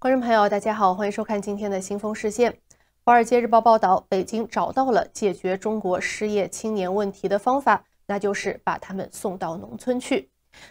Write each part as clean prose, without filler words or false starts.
观众朋友，大家好，欢迎收看今天的新风事件。华尔街日报报道，北京找到了解决中国失业青年问题的方法，那就是把他们送到农村去。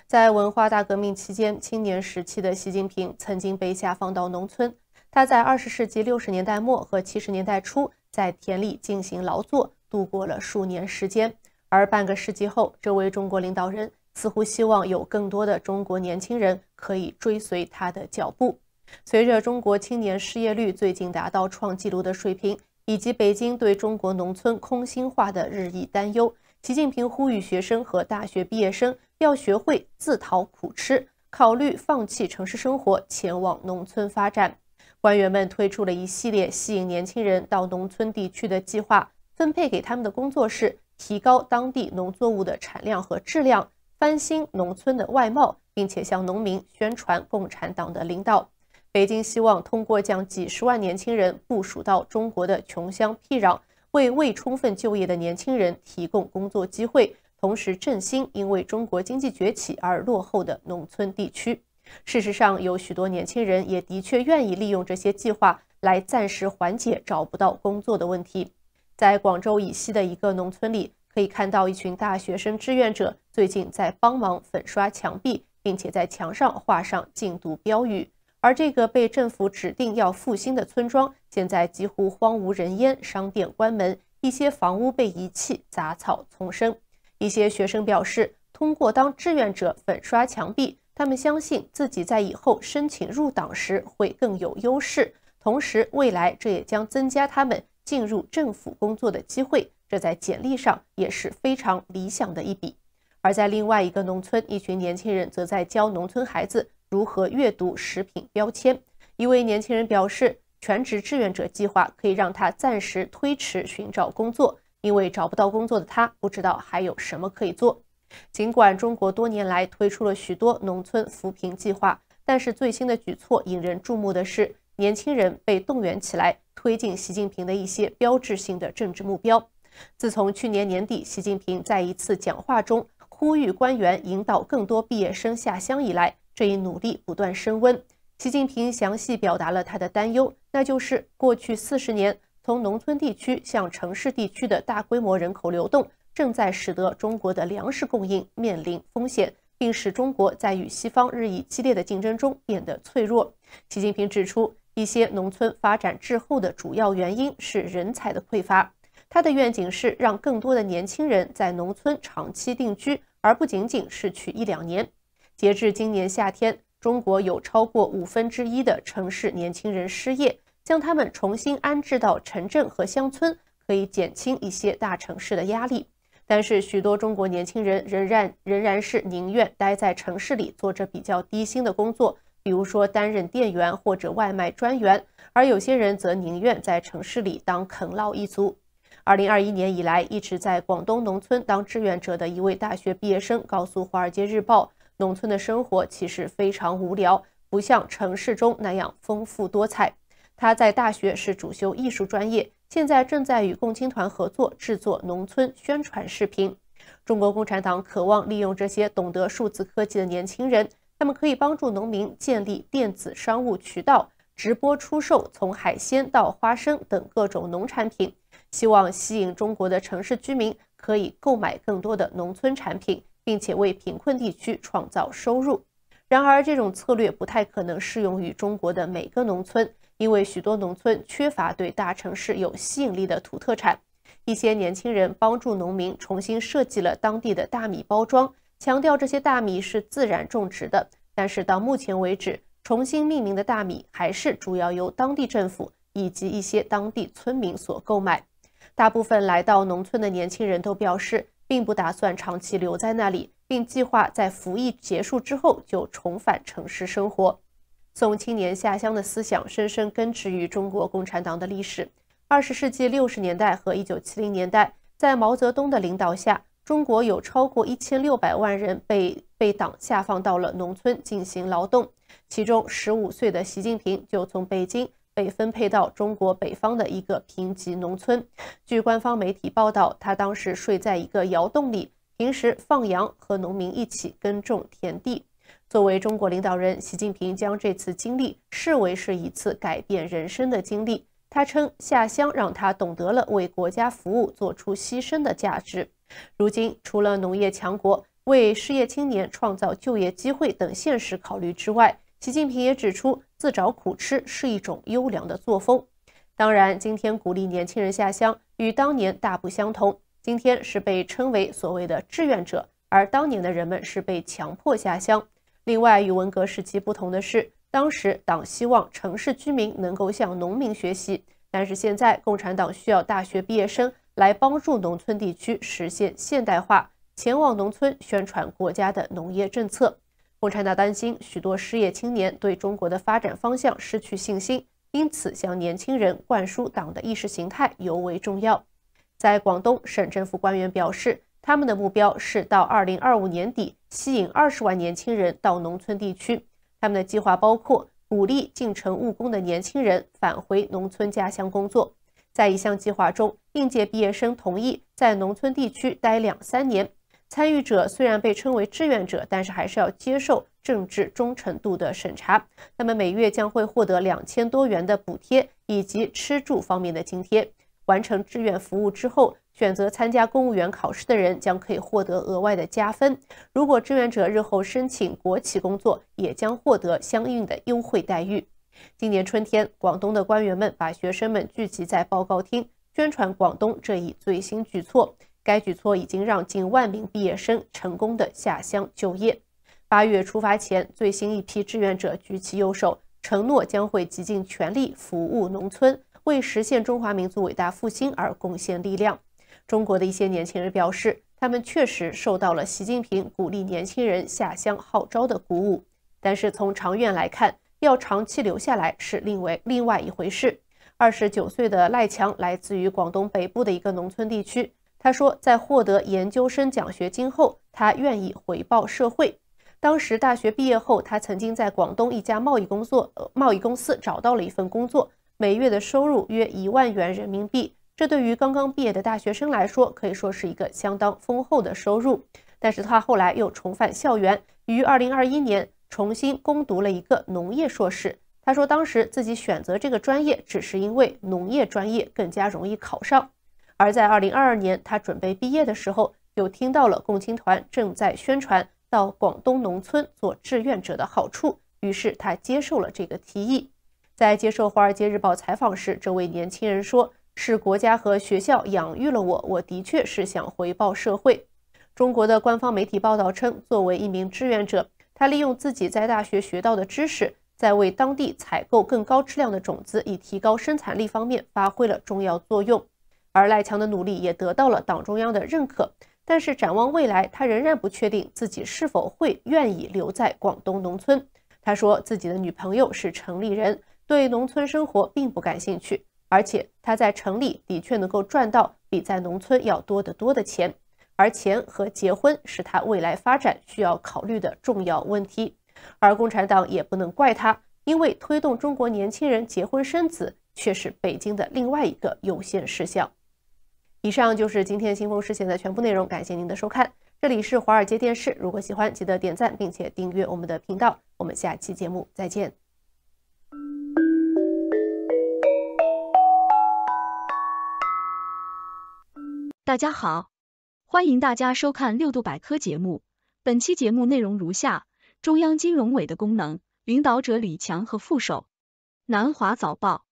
在文化大革命期间，青年时期的习近平曾经被下放到农村。他在20世纪60年代末和70年代初在田里进行劳作，度过了数年时间。而半个世纪后，这位中国领导人似乎希望有更多的中国年轻人可以追随他的脚步。随着中国青年失业率最近达到创纪录的水平，以及北京对中国农村空心化的日益担忧，习近平呼吁学生和大学毕业生要学会自讨苦吃，考虑放弃城市生活，前往农村发展。官员们推出了一系列吸引年轻人到农村地区的计划，分配给他们的工作是提高当地农作物的产量和质量，翻新农村的外貌，并且向农民宣传共产党的领导。北京希望通过将几十万年轻人部署到中国的穷乡僻壤，为未充分就业的年轻人提供工作机会，同时振兴因为中国经济崛起而落后的农村地区。事实上，有许多年轻人也的确愿意利用这些计划来暂时缓解找不到工作的问题。在广州以西的一个农村里，可以看到一群大学生志愿者最近在帮忙粉刷墙壁，并且在墙上画上禁毒标语。而这个被政府指定要复兴的村庄，现在几乎荒无人烟，商店关门，一些房屋被遗弃，杂草丛生。一些学生表示，通过当志愿者粉刷墙壁，他们相信自己在以后申请入党时会更有优势，同时未来这也将增加他们进入政府工作的机会，这在简历上也是非常理想的一笔。而在另外一个农村，一群年轻人则在教农村孩子如何阅读食品标签。一位年轻人表示，全职志愿者计划可以让他暂时推迟寻找工作，因为找不到工作的他不知道还有什么可以做。尽管中国多年来推出了许多农村扶贫计划，但是最新的举措引人注目的是，年轻人被动员起来推进习近平的一些标志性的政治目标。自从去年年底，习近平在一次讲话中呼吁官员引导更多毕业生下乡以来，这一努力不断升温。习近平详细表达了他的担忧，那就是过去40年从农村地区向城市地区的大规模人口流动，正在使得中国的粮食供应面临风险，并使中国在与西方日益激烈的竞争中变得脆弱。习近平指出，一些农村发展滞后的主要原因是人才的匮乏。他的愿景是让更多的年轻人在农村长期定居，而不仅仅是去1-2年。截至今年夏天，中国有超过1/5的城市年轻人失业，将他们重新安置到城镇和乡村，可以减轻一些大城市的压力。但是许多中国年轻人仍然是宁愿待在城市里做着比较低薪的工作，比如说担任店员或者外卖专员，而有些人则宁愿在城市里当啃老一族。2021年以来，一直在广东农村当志愿者的一位大学毕业生告诉《华尔街日报》，农村的生活其实非常无聊，不像城市中那样丰富多彩。他在大学是主修艺术专业，现在正在与共青团合作制作农村宣传视频。中国共产党渴望利用这些懂得数字科技的年轻人，他们可以帮助农民建立电子商务渠道，直播出售从海鲜到花生等各种农产品，希望吸引中国的城市居民可以购买更多的农村产品，并且为贫困地区创造收入。然而，这种策略不太可能适用于中国的每个农村，因为许多农村缺乏对大城市有吸引力的土特产。一些年轻人帮助农民重新设计了当地的大米包装，强调这些大米是自然种植的，但是到目前为止，重新命名的大米还是主要由当地政府以及一些当地村民所购买。大部分来到农村的年轻人都表示，并不打算长期留在那里，并计划在服役结束之后就重返城市生活。送青年下乡的思想深深根植于中国共产党的历史。20世纪60年代和1970年代，在毛泽东的领导下，中国有超过1600万人被党下放到了农村进行劳动，其中15岁的习近平就从北京被分配到中国北方的一个贫瘠农村。据官方媒体报道，他当时睡在一个窑洞里，平时放羊，和农民一起耕种田地。作为中国领导人，习近平将这次经历视为是一次改变人生的经历。他称下乡让他懂得了为国家服务做出牺牲的价值。如今，除了农业强国、为失业青年创造就业机会等现实考虑之外，习近平也指出，自找苦吃是一种优良的作风。当然，今天鼓励年轻人下乡与当年大不相同。今天是被称为所谓的志愿者，而当年的人们是被强迫下乡。另外，与文革时期不同的是，当时党希望城市居民能够向农民学习，但是现在共产党需要大学毕业生来帮助农村地区实现现代化，前往农村宣传国家的农业政策。共产党担心许多失业青年对中国的发展方向失去信心，因此向年轻人灌输党的意识形态尤为重要。在广东，省政府官员表示，他们的目标是到2025年底吸引20万年轻人到农村地区。他们的计划包括鼓励进城务工的年轻人返回农村家乡工作。在一项计划中，应届毕业生同意在农村地区待2-3年。参与者虽然被称为志愿者，但是还是要接受政治忠诚度的审查。他们每月将会获得2000多元的补贴以及吃住方面的津贴。完成志愿服务之后，选择参加公务员考试的人将可以获得额外的加分。如果志愿者日后申请国企工作，也将获得相应的优惠待遇。今年春天，广东的官员们把学生们聚集在报告厅，宣传广东这一最新举措。该举措已经让近万名毕业生成功的下乡就业。8月出发前，最新一批志愿者举起右手，承诺将会极尽全力服务农村，为实现中华民族伟大复兴而贡献力量。中国的一些年轻人表示，他们确实受到了习近平鼓励年轻人下乡号召的鼓舞，但是从长远来看，要长期留下来是另外一回事。29岁的赖强来自于广东北部的一个农村地区。他说，在获得研究生奖学金后，他愿意回报社会。当时大学毕业后，他曾经在广东一家贸易公司找到了一份工作，每月的收入约1万元人民币。这对于刚刚毕业的大学生来说，可以说是一个相当丰厚的收入。但是他后来又重返校园，于2021年重新攻读了一个农业硕士。他说，当时自己选择这个专业，只是因为农业专业更加容易考上。而在2022年，他准备毕业的时候，就听到了共青团正在宣传到广东农村做志愿者的好处，于是他接受了这个提议。在接受《华尔街日报》采访时，这位年轻人说，是国家和学校养育了我，我的确是想回报社会。中国的官方媒体报道称，作为一名志愿者，他利用自己在大学学到的知识，在为当地采购更高质量的种子以提高生产力方面发挥了重要作用。而赖强的努力也得到了党中央的认可，但是展望未来，他仍然不确定自己是否会愿意留在广东农村。他说，自己的女朋友是城里人，对农村生活并不感兴趣，而且他在城里的确能够赚到比在农村要多得多的钱，而钱和结婚是他未来发展需要考虑的重要问题。而共产党也不能怪他，因为推动中国年轻人结婚生子却是北京的另外一个优先事项。以上就是今天新风视线的全部内容，感谢您的收看。这里是华尔街电视，如果喜欢，记得点赞并且订阅我们的频道。我们下期节目再见。大家好，欢迎大家收看六度百科节目。本期节目内容如下：中央金融委的功能，领导者李强和副手。南华早报。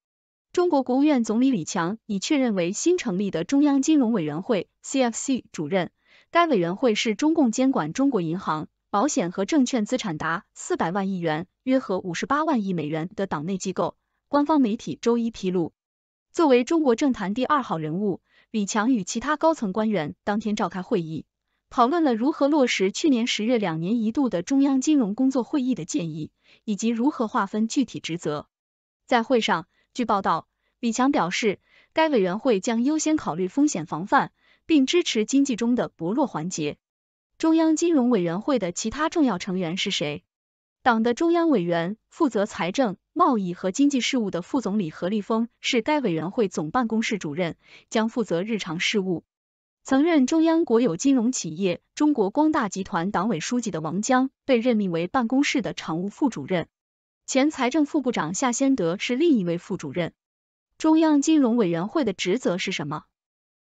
中国国务院总理李强已确任为新成立的中央金融委员会 CFC 主任。该委员会是中共监管中国银行、保险和证券资产达400万亿元，约合58万亿美元的党内机构。官方媒体周一披露，作为中国政坛第2号人物，李强与其他高层官员当天召开会议，讨论了如何落实去年10月2年一度的中央金融工作会议的建议，以及如何划分具体职责。在会上，据报道，李强表示，该委员会将优先考虑风险防范，并支持经济中的薄弱环节。中央金融委员会的其他重要成员是谁？党的中央委员、负责财政、贸易和经济事务的副总理何立峰是该委员会总办公室主任，将负责日常事务。曾任中央国有金融企业中国光大集团党委书记的王江被任命为办公室的常务副主任，前财政副部长夏先德是另一位副主任。中央金融委员会的职责是什么？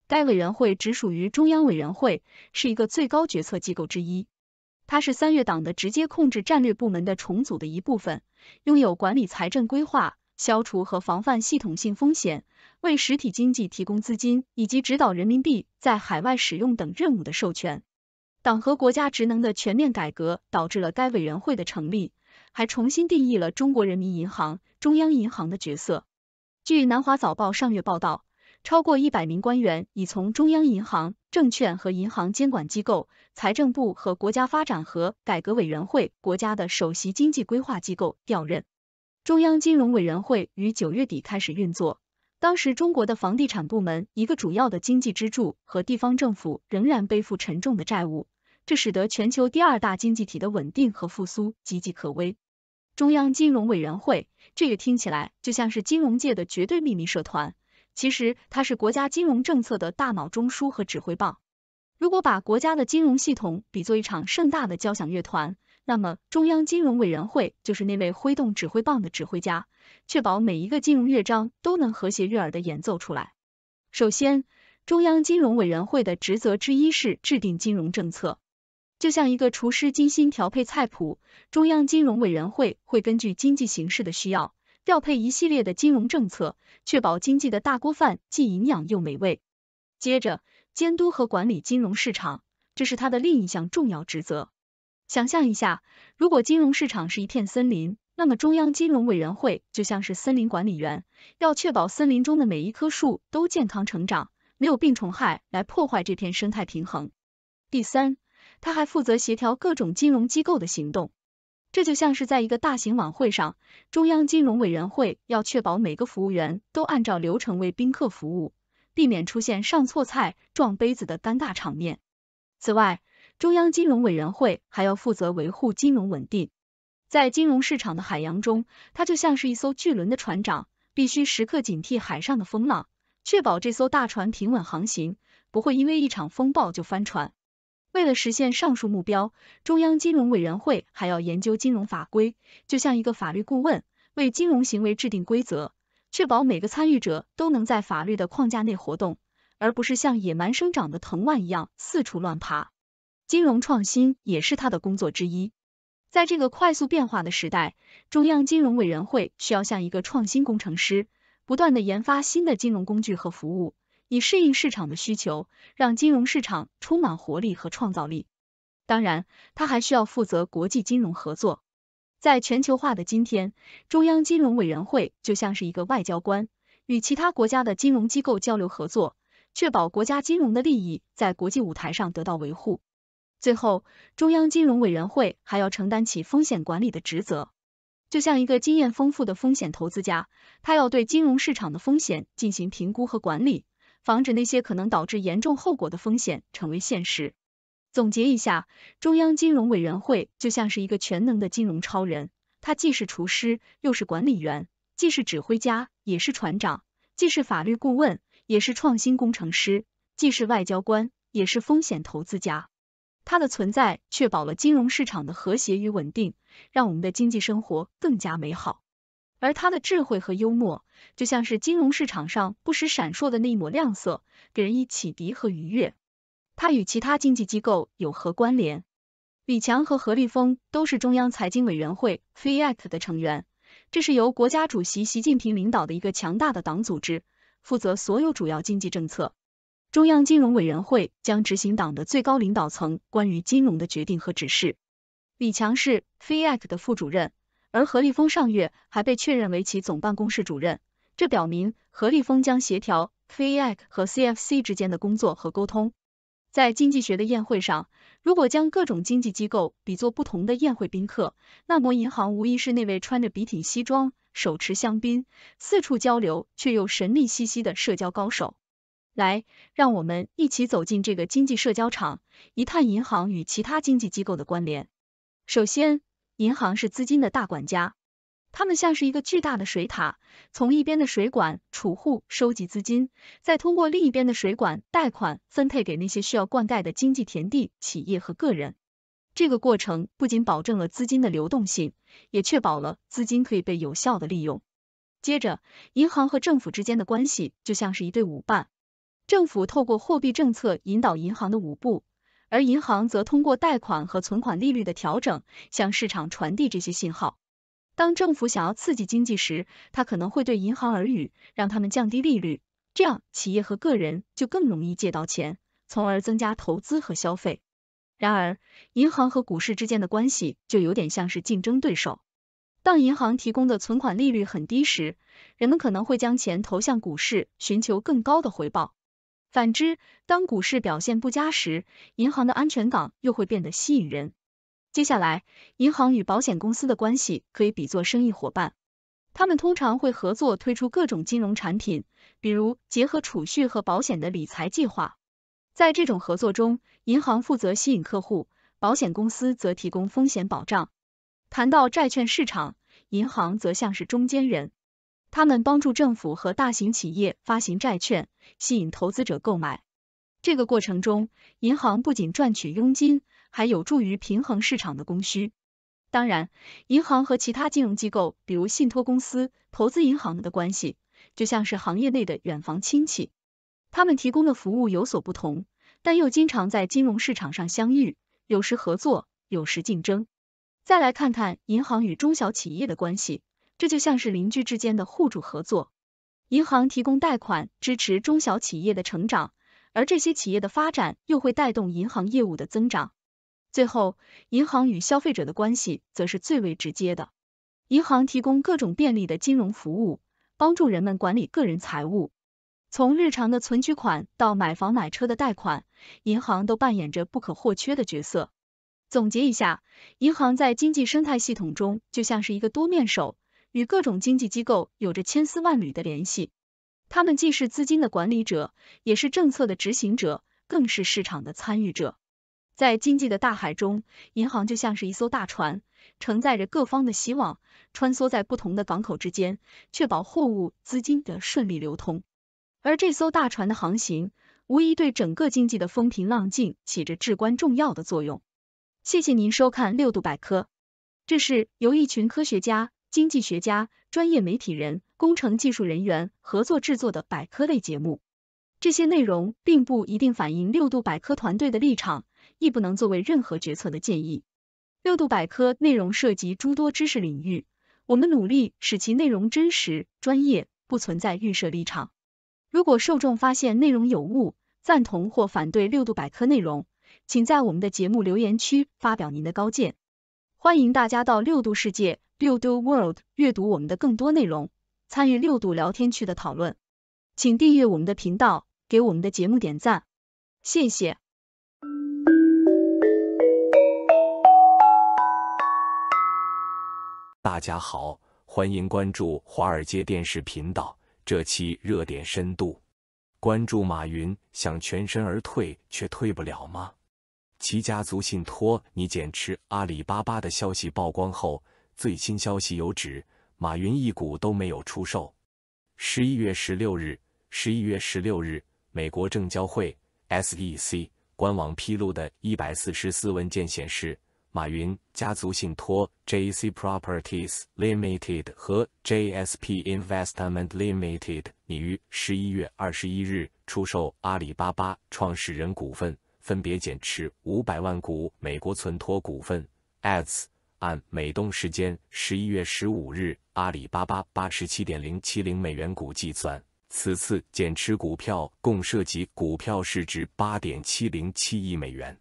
该委员会直属于中央委员会，是一个最高决策机构之一。它是3月党的直接控制战略部门的重组的一部分，拥有管理财政规划、消除和防范系统性风险、为实体经济提供资金以及指导人民币在海外使用等任务的授权。党和国家职能的全面改革导致了该委员会的成立，还重新定义了中国人民银行、中央银行的角色。据南华早报上月报道，超过100名官员已从中央银行、证券和银行监管机构、财政部和国家发展和改革委员会国家的首席经济规划机构调任。中央金融委员会于9月底开始运作，当时中国的房地产部门一个主要的经济支柱和地方政府仍然背负沉重的债务，这使得全球第2大经济体的稳定和复苏岌岌可危。中央金融委员会，这个听起来就像是金融界的绝对秘密社团，其实它是国家金融政策的大脑中枢和指挥棒。如果把国家的金融系统比作一场盛大的交响乐团，那么中央金融委员会就是那位挥动指挥棒的指挥家，确保每一个金融乐章都能和谐悦耳地演奏出来。首先，中央金融委员会的职责之一是制定金融政策。就像一个厨师精心调配菜谱，中央金融委员会会根据经济形势的需要，调配一系列的金融政策，确保经济的大锅饭既营养又美味。接着，监督和管理金融市场，这是它的另一项重要职责。想象一下，如果金融市场是一片森林，那么中央金融委员会就像是森林管理员，要确保森林中的每一棵树都健康成长，没有病虫害来破坏这片生态平衡。第三，他还负责协调各种金融机构的行动。这就像是在一个大型晚会上，中央金融委员会要确保每个服务员都按照流程为宾客服务，避免出现上错菜、撞杯子的尴尬场面。此外，中央金融委员会还要负责维护金融稳定。在金融市场的海洋中，它就像是一艘巨轮的船长，必须时刻警惕海上的风浪，确保这艘大船平稳航行，不会因为一场风暴就翻船。为了实现上述目标，中央金融委员会还要研究金融法规，就像一个法律顾问，为金融行为制定规则，确保每个参与者都能在法律的框架内活动，而不是像野蛮生长的藤蔓一样四处乱爬。金融创新也是他的工作之一。在这个快速变化的时代，中央金融委员会需要像一个创新工程师，不断地研发新的金融工具和服务，以适应市场的需求，让金融市场充满活力和创造力。当然，它还需要负责国际金融合作。在全球化的今天，中央金融委员会就像是一个外交官，与其他国家的金融机构交流合作，确保国家金融的利益在国际舞台上得到维护。最后，中央金融委员会还要承担起风险管理的职责。就像一个经验丰富的风险投资家，他要对金融市场的风险进行评估和管理，防止那些可能导致严重后果的风险成为现实。总结一下，中央金融委员会就像是一个全能的金融超人，他既是厨师，又是管理员，既是指挥家，也是船长，既是法律顾问，也是创新工程师，既是外交官，也是风险投资家。它的存在确保了金融市场的和谐与稳定，让我们的经济生活更加美好。而它的智慧和幽默，就像是金融市场上不时闪烁的那一抹亮色，给人以启迪和愉悦。它与其他经济机构有何关联？李强和何立峰都是中央财经委员会 FIAC 的成员，这是由国家主席习近平领导的一个强大的党组织，负责所有主要经济政策。中央金融委员会将执行党的最高领导层关于金融的决定和指示。李强是 FIAC 的副主任，而何立峰上月还被确认为其总办公室主任，这表明何立峰将协调 FIAC 和 CFC 之间的工作和沟通。在经济学的宴会上，如果将各种经济机构比作不同的宴会宾客，那么银行无疑是那位穿着笔挺西装、手持香槟、四处交流却又神秘兮兮的社交高手。来，让我们一起走进这个经济社交场，一探银行与其他经济机构的关联。首先，银行是资金的大管家，它们像是一个巨大的水塔，从一边的水管储户收集资金，再通过另一边的水管贷款分配给那些需要灌溉的经济田地、企业和个人。这个过程不仅保证了资金的流动性，也确保了资金可以被有效的利用。接着，银行和政府之间的关系就像是一对舞伴，政府透过货币政策引导银行的舞步，而银行则通过贷款和存款利率的调整，向市场传递这些信号。当政府想要刺激经济时，它可能会对银行耳语，让他们降低利率，这样企业和个人就更容易借到钱，从而增加投资和消费。然而，银行和股市之间的关系就有点像是竞争对手。当银行提供的存款利率很低时，人们可能会将钱投向股市，寻求更高的回报。反之，当股市表现不佳时，银行的安全港又会变得吸引人。接下来，银行与保险公司的关系可以比作生意伙伴。他们通常会合作推出各种金融产品，比如结合储蓄和保险的理财计划。在这种合作中，银行负责吸引客户，保险公司则提供风险保障。谈到债券市场，银行则像是中间人，他们帮助政府和大型企业发行债券，吸引投资者购买。这个过程中，银行不仅赚取佣金，还有助于平衡市场的供需。当然，银行和其他金融机构，比如信托公司、投资银行的关系，就像是行业内的远房亲戚。他们提供的服务有所不同，但又经常在金融市场上相遇，有时合作，有时竞争。再来看看银行与中小企业的关系，这就像是邻居之间的互助合作。银行提供贷款，支持中小企业的成长，而这些企业的发展又会带动银行业务的增长。最后，银行与消费者的关系则是最为直接的。银行提供各种便利的金融服务，帮助人们管理个人财务。从日常的存取款到买房买车的贷款，银行都扮演着不可或缺的角色。总结一下，银行在经济生态系统中就像是一个多面手，与各种经济机构有着千丝万缕的联系。他们既是资金的管理者，也是政策的执行者，更是市场的参与者。在经济的大海中，银行就像是一艘大船，承载着各方的希望，穿梭在不同的港口之间，确保货物、资金的顺利流通。而这艘大船的航行，无疑对整个经济的风平浪静起着至关重要的作用。谢谢您收看六度百科，这是由一群科学家、经济学家、专业媒体人、工程技术人员合作制作的百科类节目。这些内容并不一定反映六度百科团队的立场，亦不能作为任何决策的建议。六度百科内容涉及诸多知识领域，我们努力使其内容真实、专业，不存在预设立场。如果受众发现内容有误，赞同或反对六度百科内容，请在我们的节目留言区发表您的高见。欢迎大家到六度世界 六度 World 阅读我们的更多内容，参与六度聊天区的讨论。请订阅我们的频道，给我们的节目点赞，谢谢。大家好，欢迎关注华尔街电视频道。这期热点深度关注马云想全身而退却退不了吗？其家族信托拟减持阿里巴巴的消息曝光后，最新消息有指马云一股都没有出售。11月16日，美国证交会 SEC 官网披露的144文件显示，马云家族信托 JC Properties Limited 和 JSP Investment Limited 拟于11月21日出售阿里巴巴创始人股份，分别减持500万股美国存托股份。按美东时间11月15日阿里巴巴 87.070 美元股计算，此次减持股票共涉及股票市值 8.707 亿美元。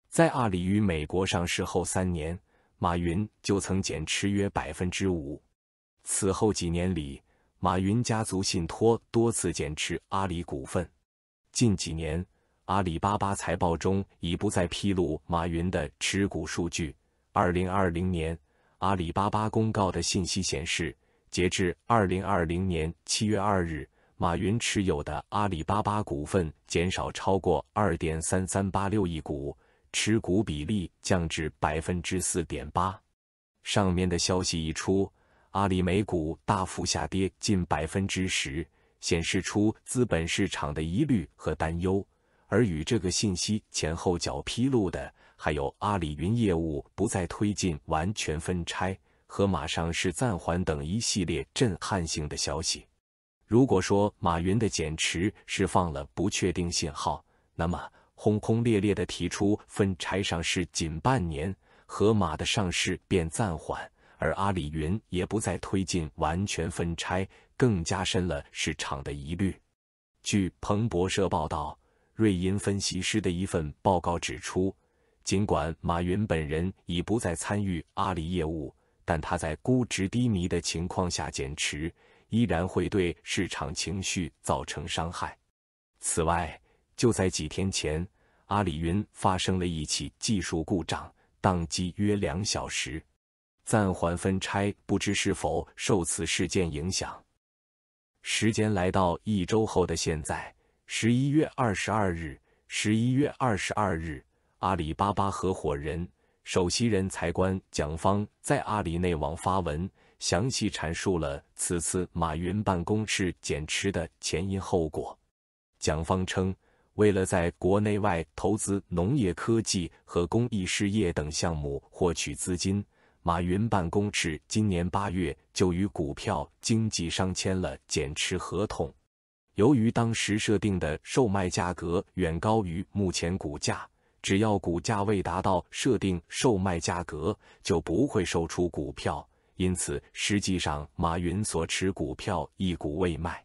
在阿里于美国上市后3年，马云就曾减持约 5%。此后几年里，马云家族信托多次减持阿里股份。近几年，阿里巴巴财报中已不再披露马云的持股数据。2020年，阿里巴巴公告的信息显示，截至2020年7月2日，马云持有的阿里巴巴股份减少超过 2.3386 亿股，持股比例降至 4.8%。上面的消息一出，阿里美股大幅下跌近10%，显示出资本市场的疑虑和担忧。而与这个信息前后脚披露的，还有阿里云业务不再推进完全分拆和马上是暂缓等一系列震撼性的消息。如果说马云的减持释放了不确定信号，那么轰轰烈烈地提出分拆上市仅半年，盒马的上市便暂缓，而阿里云也不再推进完全分拆，更加深了市场的疑虑。据彭博社报道，瑞银分析师的一份报告指出，尽管马云本人已不再参与阿里业务，但他在估值低迷的情况下减持，依然会对市场情绪造成伤害。此外，就在几天前，阿里云发生了一起技术故障，宕机约2小时。暂缓分拆不知是否受此事件影响。时间来到1周后的现在，11月22日，阿里巴巴合伙人、首席人才官蒋方在阿里内网发文，详细阐述了此次马云办公室减持的前因后果。蒋方称，为了在国内外投资农业科技和公益事业等项目获取资金，马云办公室今年8月就与股票经纪商签了减持合同。由于当时设定的售卖价格远高于目前股价，只要股价未达到设定售卖价格，就不会售出股票，因此实际上马云所持股票一股未卖。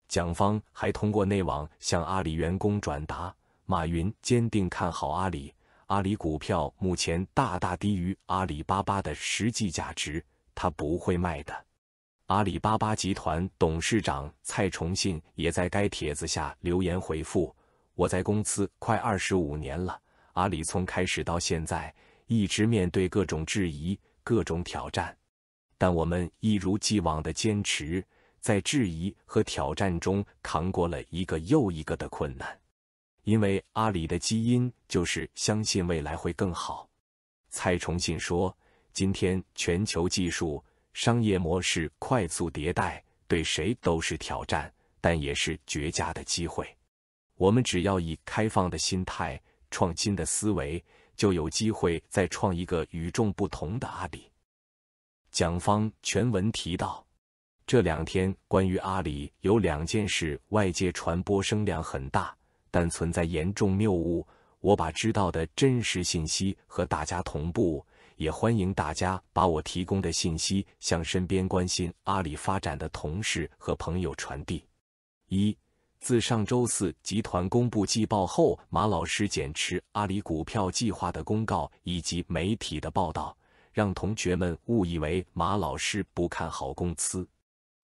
蒋方还通过内网向阿里员工转达，马云坚定看好阿里，阿里股票目前大大低于阿里巴巴的实际价值，他不会卖的。阿里巴巴集团董事长蔡崇信也在该帖子下留言回复，我在公司快25年了，阿里从开始到现在一直面对各种质疑、各种挑战，但我们一如既往的坚持，在质疑和挑战中扛过了一个又一个的困难。因为阿里的基因就是相信未来会更好。蔡崇信说，今天全球技术、商业模式快速迭代，对谁都是挑战，但也是绝佳的机会。我们只要以开放的心态、创新的思维，就有机会再创一个与众不同的阿里。蒋方全文提到，这2天关于阿里有2件事外界传播声量很大，但存在严重谬误，我把知道的真实信息和大家同步，也欢迎大家把我提供的信息向身边关心阿里发展的同事和朋友传递。1. 自上周4集团公布季报后马老师减持阿里股票计划的公告以及媒体的报道，让同学们误以为马老师不看好公司。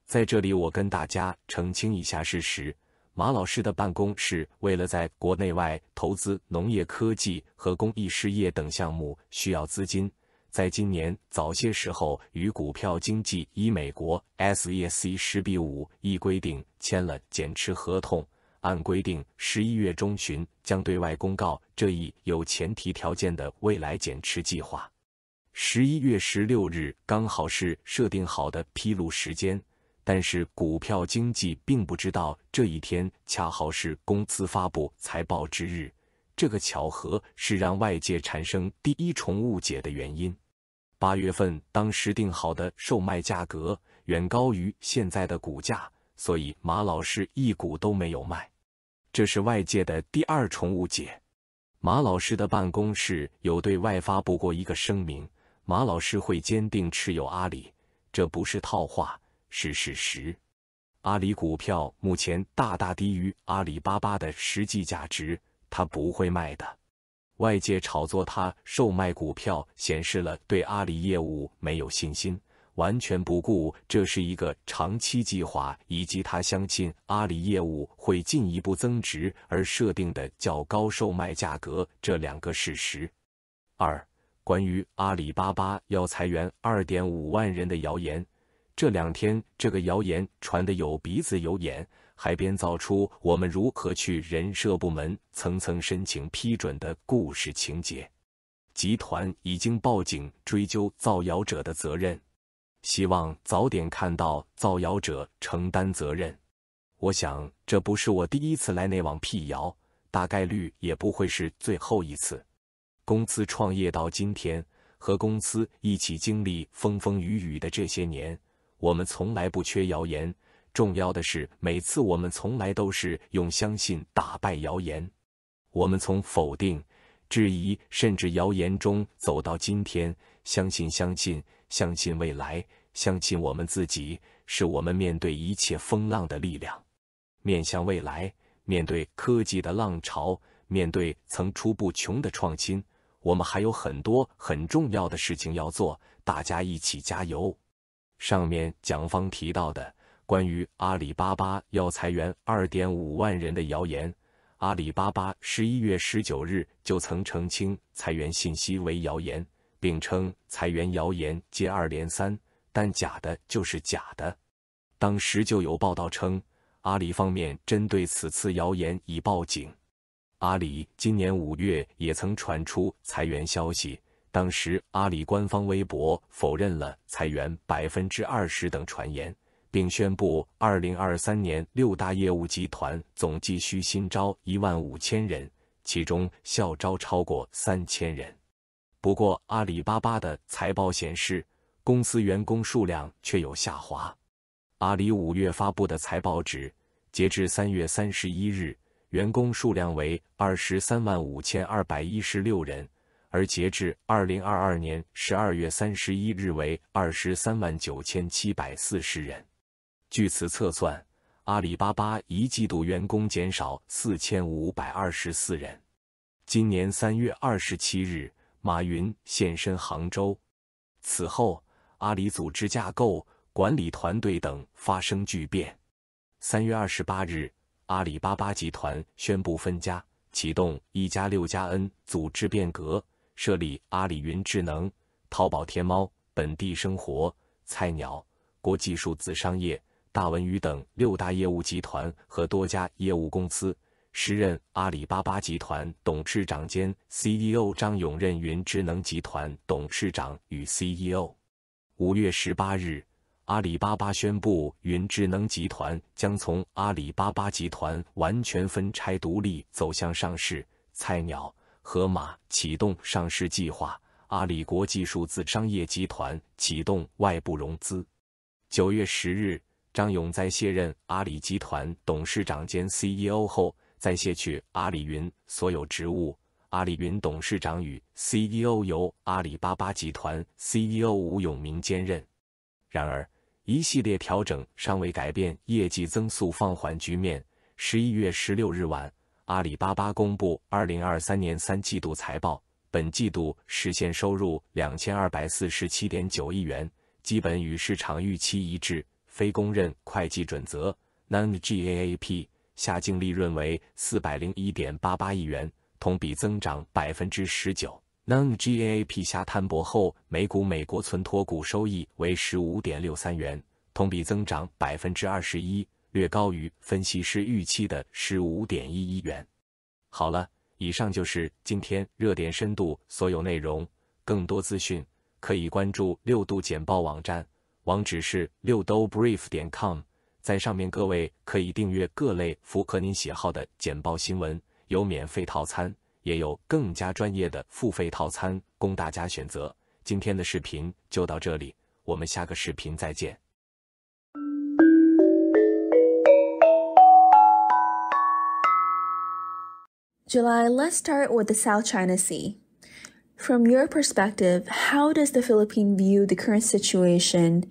在这里我跟大家澄清一下事实，马老师的办公室为了在国内外投资农业科技和公益事业等项目需要资金，在今年早些时候与股票经纪以美国 SEC 10B5 依规定签了减持合同，按规定11月中旬将对外公告这一有前提条件的未来减持计划。11月16日刚好是设定好的披露时间，但是股票经纪并不知道这一天恰好是公司发布财报之日，这个巧合是让外界产生第一重误解的原因。8月份当时定好的售卖价格远高于现在的股价，所以马老师一股都没有卖，这是外界的第2重误解。马老师的办公室有对外发布过一个声明，马老师会坚定持有阿里，这不是套话，是事实。阿里股票目前大大低于阿里巴巴的实际价值，他不会卖的。外界炒作他售卖股票，显示了对阿里业务没有信心，完全不顾这是一个长期计划，以及他相信阿里业务会进一步增值而设定的较高售卖价格这2个事实。2. 关于阿里巴巴要裁员2.5万人的谣言，这2天这个谣言传得有鼻子有眼，还编造出我们如何去人社部门层层申请批准的故事情节。集团已经报警追究造谣者的责任。希望早点看到造谣者承担责任。我想这不是我第一次来内网辟谣，大概率也不会是最后一次。公司创业到今天，和公司一起经历风风雨雨的这些年，我们从来不缺谣言，重要的是每次我们从来都是用相信打败谣言。我们从否定、质疑甚至谣言中走到今天，相信未来，相信我们自己，是我们面对一切风浪的力量。面向未来，面对科技的浪潮，面对层出不穷的创新，我们还有很多很重要的事情要做，大家一起加油。上面蒋方提到的关于阿里巴巴要裁员 2.5 万人的谣言，阿里巴巴11月19日就曾澄清裁员信息为谣言，并称裁员谣言接二连三，但假的就是假的。当时就有报道称，阿里方面针对此次谣言已报警。阿里今年5月也曾传出裁员消息，当时阿里官方微博否认了裁员 20% 等传言，并宣布2023年6大业务集团总计需新招15000人，其中校招超过3000人。不过阿里巴巴的财报显示，公司员工数量却有下滑。阿里5月发布的财报指，截至3月31日，员工数量为235216人，而截至2022年12月31日为239740人。据此测算，阿里巴巴一季度员工减少4524人。今年3月27日，马云现身杭州。此后，阿里组织架构、管理团队等发生巨变。3月28日，阿里巴巴集团宣布分家，启动1+6+N 组织变革，设立阿里云智能、淘宝天猫、本地生活、菜鸟、国际数字商业、大文娱等6大业务集团和多家业务公司。时任阿里巴巴集团董事长兼 CEO 张勇任云智能集团董事长与 CEO。5月18日，阿里巴巴宣布云智能集团将从阿里巴巴集团完全分拆独立走向上市，菜鸟、盒马启动上市计划，阿里国际数字商业集团启动外部融资。9月10日，张勇在卸任阿里集团董事长兼 CEO 后，再卸去阿里云所有职务，阿里云董事长与 CEO 由阿里巴巴集团 CEO 吴永明兼任。然而，一系列调整尚未改变业绩增速放缓局面。11月16日晚，阿里巴巴公布2023年3季度财报，本季度实现收入2247.9亿元，基本与市场预期一致，非公认会计准则 non-GAAP 下净利润为401.88亿元，同比增长 19%。non-GAAP 下摊薄后，每股美国存托股收益为15.63元，同比增长 21%， 略高于分析师预期的15.1亿元。好了，以上就是今天热点深度所有内容，更多资讯可以关注六度简报网站，网址是6dobrief.com，在上面各位可以订阅各类符合您喜好的简报新闻，有免费套餐，也有更加专业的付费套餐供大家选择。今天的视频就到这里，我们下个视频再见。July, let's start with the South China Sea. From your perspective, how does the Philippines view the current situation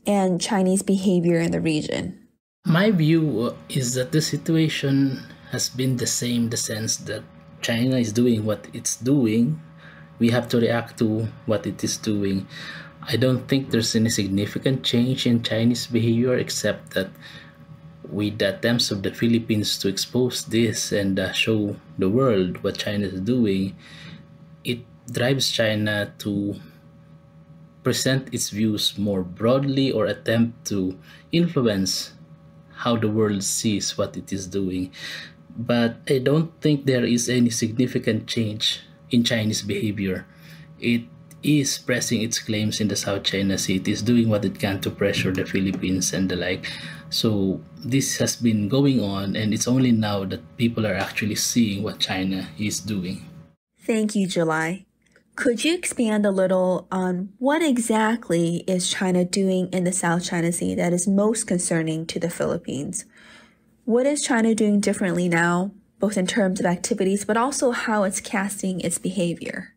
and Chinese behavior in the region? My view is that the situation has been the same in the sense that China is doing what it's doing. We have to react to what it is doing. I don't think there's any significant change in Chinese behavior except that with the attempts of the Philippines to expose this and show the world what China is doing, it drives China to present its views more broadly or attempt to influence how the world sees what it is doing. But I don't think there is any significant change in Chinese behavior. It is pressing its claims in the South China Sea. It is doing what it can to pressure the Philippines and the like. So this has been going on, and it's only now that people are actually seeing what China is doing. Thank you, July. Could you expand a little on what exactly is China doing in the South China Sea that is most concerning to the Philippines? What is China doing differently now, both in terms of activities, but also how it's casting its behavior?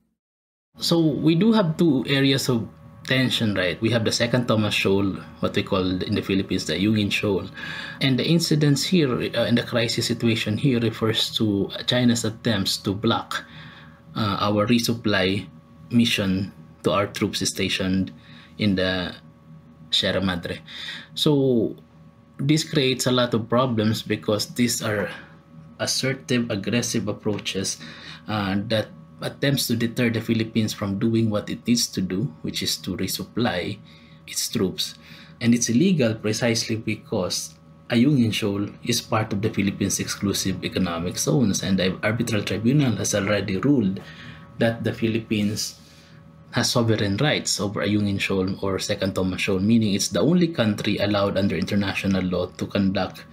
So we do have two areas of tension, right? We have the second Thomas Shoal, what we call in the Philippines the Yungin Shoal. And the incidents here in the crisis situation here refers to China's attempts to block our resupply mission to our troops stationed in the Sierra Madre. So this creates a lot of problems because these are assertive, aggressive approaches that attempts to deter the Philippines from doing what it needs to do, which is to resupply its troops. And it's illegal precisely because Ayungin Shoal is part of the Philippines' exclusive economic zones, and the arbitral tribunal has already ruled that the Philippines has sovereign rights over Ayungin Shoal or Second Thomas Shoal, meaning it's the only country allowed under international law to conduct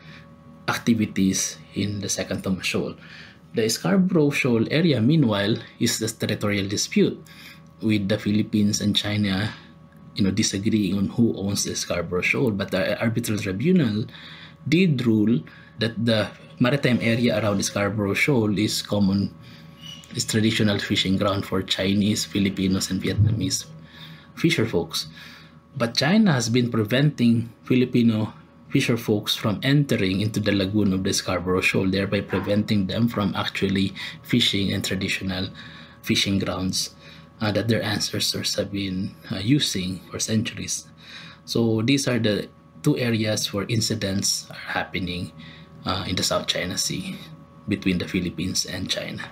activities in the Second Thomas Shoal. The Scarborough Shoal area, meanwhile, is the territorial dispute, with the Philippines and China, disagreeing on who owns the Scarborough Shoal. But the arbitral tribunal did rule that the maritime area around the Scarborough Shoal is traditional fishing ground for Chinese, Filipinos, and Vietnamese fisher folks. But China has been preventing Filipino fisher folks from entering into the lagoon of the Scarborough Shoal, thereby preventing them from actually fishing in traditional fishing grounds that their ancestors have been using for centuries. So these are the two areas where incidents are happening in the South China Sea between the Philippines and China.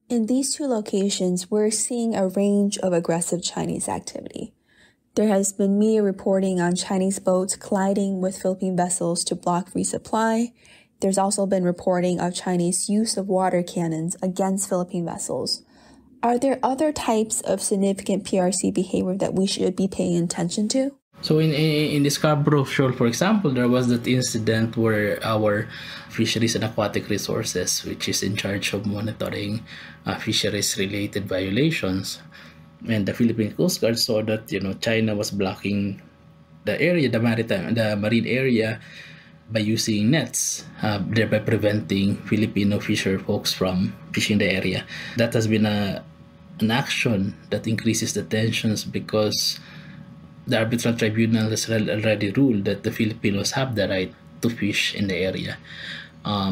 In these two locations, we're seeing a range of aggressive Chinese activity. There has been media reporting on Chinese boats colliding with Philippine vessels to block resupply. There's also been reporting of Chinese use of water cannons against Philippine vessels. Are there other types of significant PRC behavior that we should be paying attention to? So in the Scarborough Shoal, for example, there was that incident where our Fisheries and Aquatic Resources, which is in charge of monitoring fisheries-related violations, and the Philippine Coast Guard saw that China was blocking the area, the marine area, by using nets, thereby preventing Filipino fisher folks from fishing the area. That has been an action that increases the tensions because the arbitral tribunal has already ruled that the Filipinos have the right to fish in the area.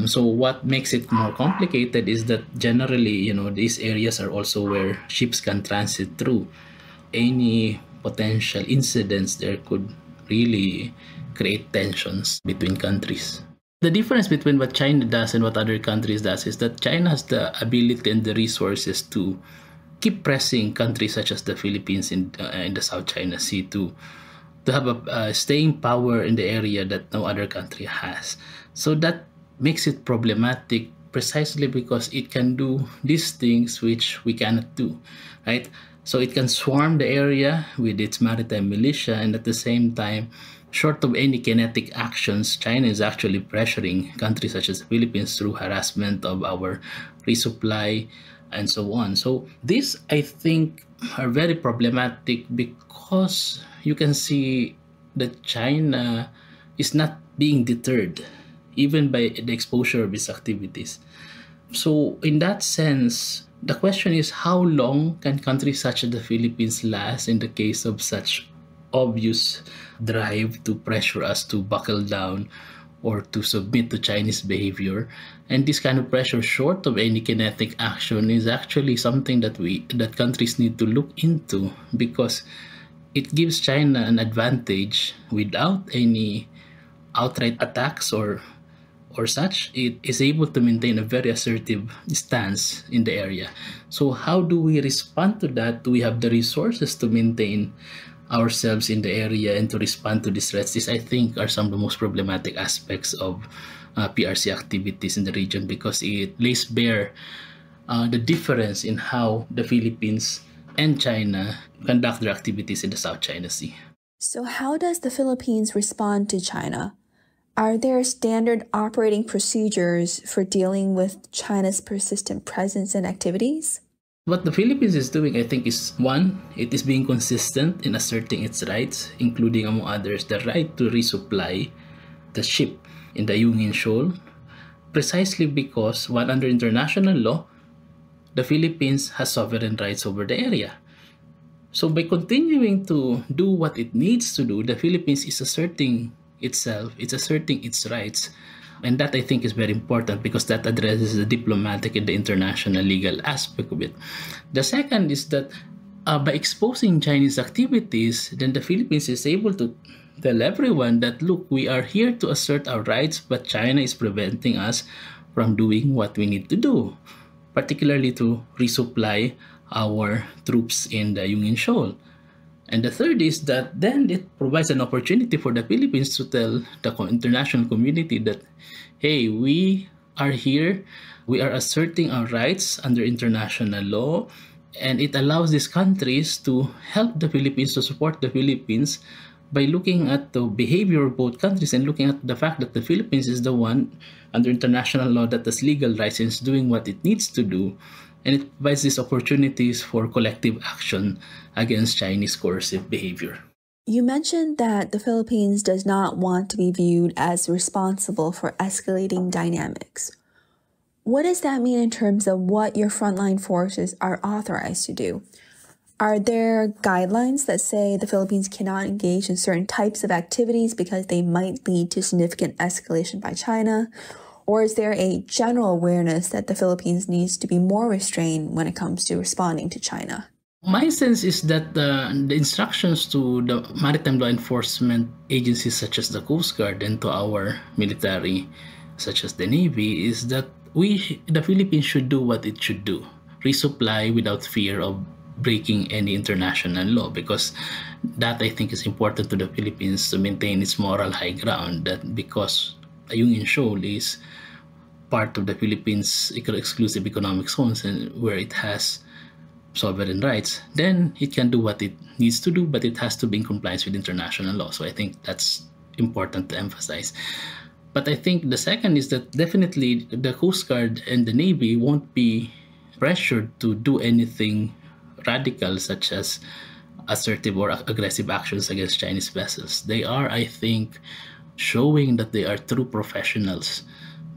So what makes it more complicated is that generally, these areas are also where ships can transit through. Any potential incidents there could really create tensions between countries. The difference between what China does and what other countries does is that China has the ability and the resources to keep pressing countries such as the Philippines in the South China Sea to have a staying power in the area that no other country has. So that makes it problematic precisely because it can do these things which we cannot do, right? So it can swarm the area with its maritime militia, and at the same time, short of any kinetic actions, China is actually pressuring countries such as the Philippines through harassment of our resupply and so on. So these, I think, are very problematic because you can see that China is not being deterred even by the exposure of its activities. So in that sense, the question is, how long can countries such as the Philippines last in the case of such obvious drive to pressure us to buckle down or to submit to Chinese behavior? And this kind of pressure, short of any kinetic action, is actually something that countries need to look into, because it gives China an advantage without any outright attacks or such. It is able to maintain a very assertive stance in the area. So how do we respond to that? Do we have the resources to maintain ourselves in the area and to respond to these threats? These, I think, are some of the most problematic aspects of PRC activities in the region, because it lays bare the difference in how the Philippines and China conduct their activities in the South China Sea. So how does the Philippines respond to China? Are there standard operating procedures for dealing with China's persistent presence and activities? What the Philippines is doing, I think, is one, it is being consistent in asserting its rights, including, among others, the right to resupply the ship in the Yungin Shoal, precisely because, while under international law, the Philippines has sovereign rights over the area. So by continuing to do what it needs to do, the Philippines is asserting itself, it's asserting its rights. And that, I think, is very important because that addresses the diplomatic and the international legal aspect of it. The second is that by exposing Chinese activities, then the Philippines is able to tell everyone that, look, we are here to assert our rights, but China is preventing us from doing what we need to do, particularly to resupply our troops in the Yungin Shoal. And the third is that then it provides an opportunity for the Philippines to tell the international community that, hey, we are here, we are asserting our rights under international law, and it allows these countries to help the Philippines, to support the Philippines by looking at the behavior of both countries and looking at the fact that the Philippines is the one under international law that has legal rights and is doing what it needs to do. And it provides these opportunities for collective action against Chinese coercive behavior. You mentioned that the Philippines does not want to be viewed as responsible for escalating dynamics. What does that mean in terms of what your frontline forces are authorized to do? Are there guidelines that say the Philippines cannot engage in certain types of activities because they might lead to significant escalation by China? Or is there a general awareness that the Philippines needs to be more restrained when it comes to responding to China? My sense is that the instructions to the maritime law enforcement agencies such as the Coast Guard and to our military such as the Navy is that the Philippines should do what it should do. Resupply without fear of breaking any international law, because that, I think, is important to the Philippines to maintain its moral high ground, that because Yungin Shoal is part of the Philippines' exclusive economic zones and where it has sovereign rights, then it can do what it needs to do, but it has to be in compliance with international law. So I think that's important to emphasize. But I think the second is that definitely the Coast Guard and the Navy won't be pressured to do anything radical such as assertive or aggressive actions against Chinese vessels. They are, I think, showing that they are true professionals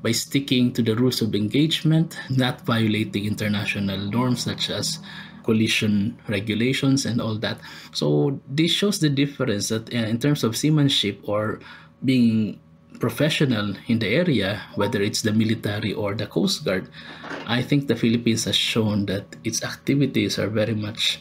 by sticking to the rules of engagement, not violating international norms such as collision regulations and all that. So this shows the difference that in terms of seamanship or being professional in the area, whether it's the military or the Coast Guard, I think the Philippines has shown that its activities are very much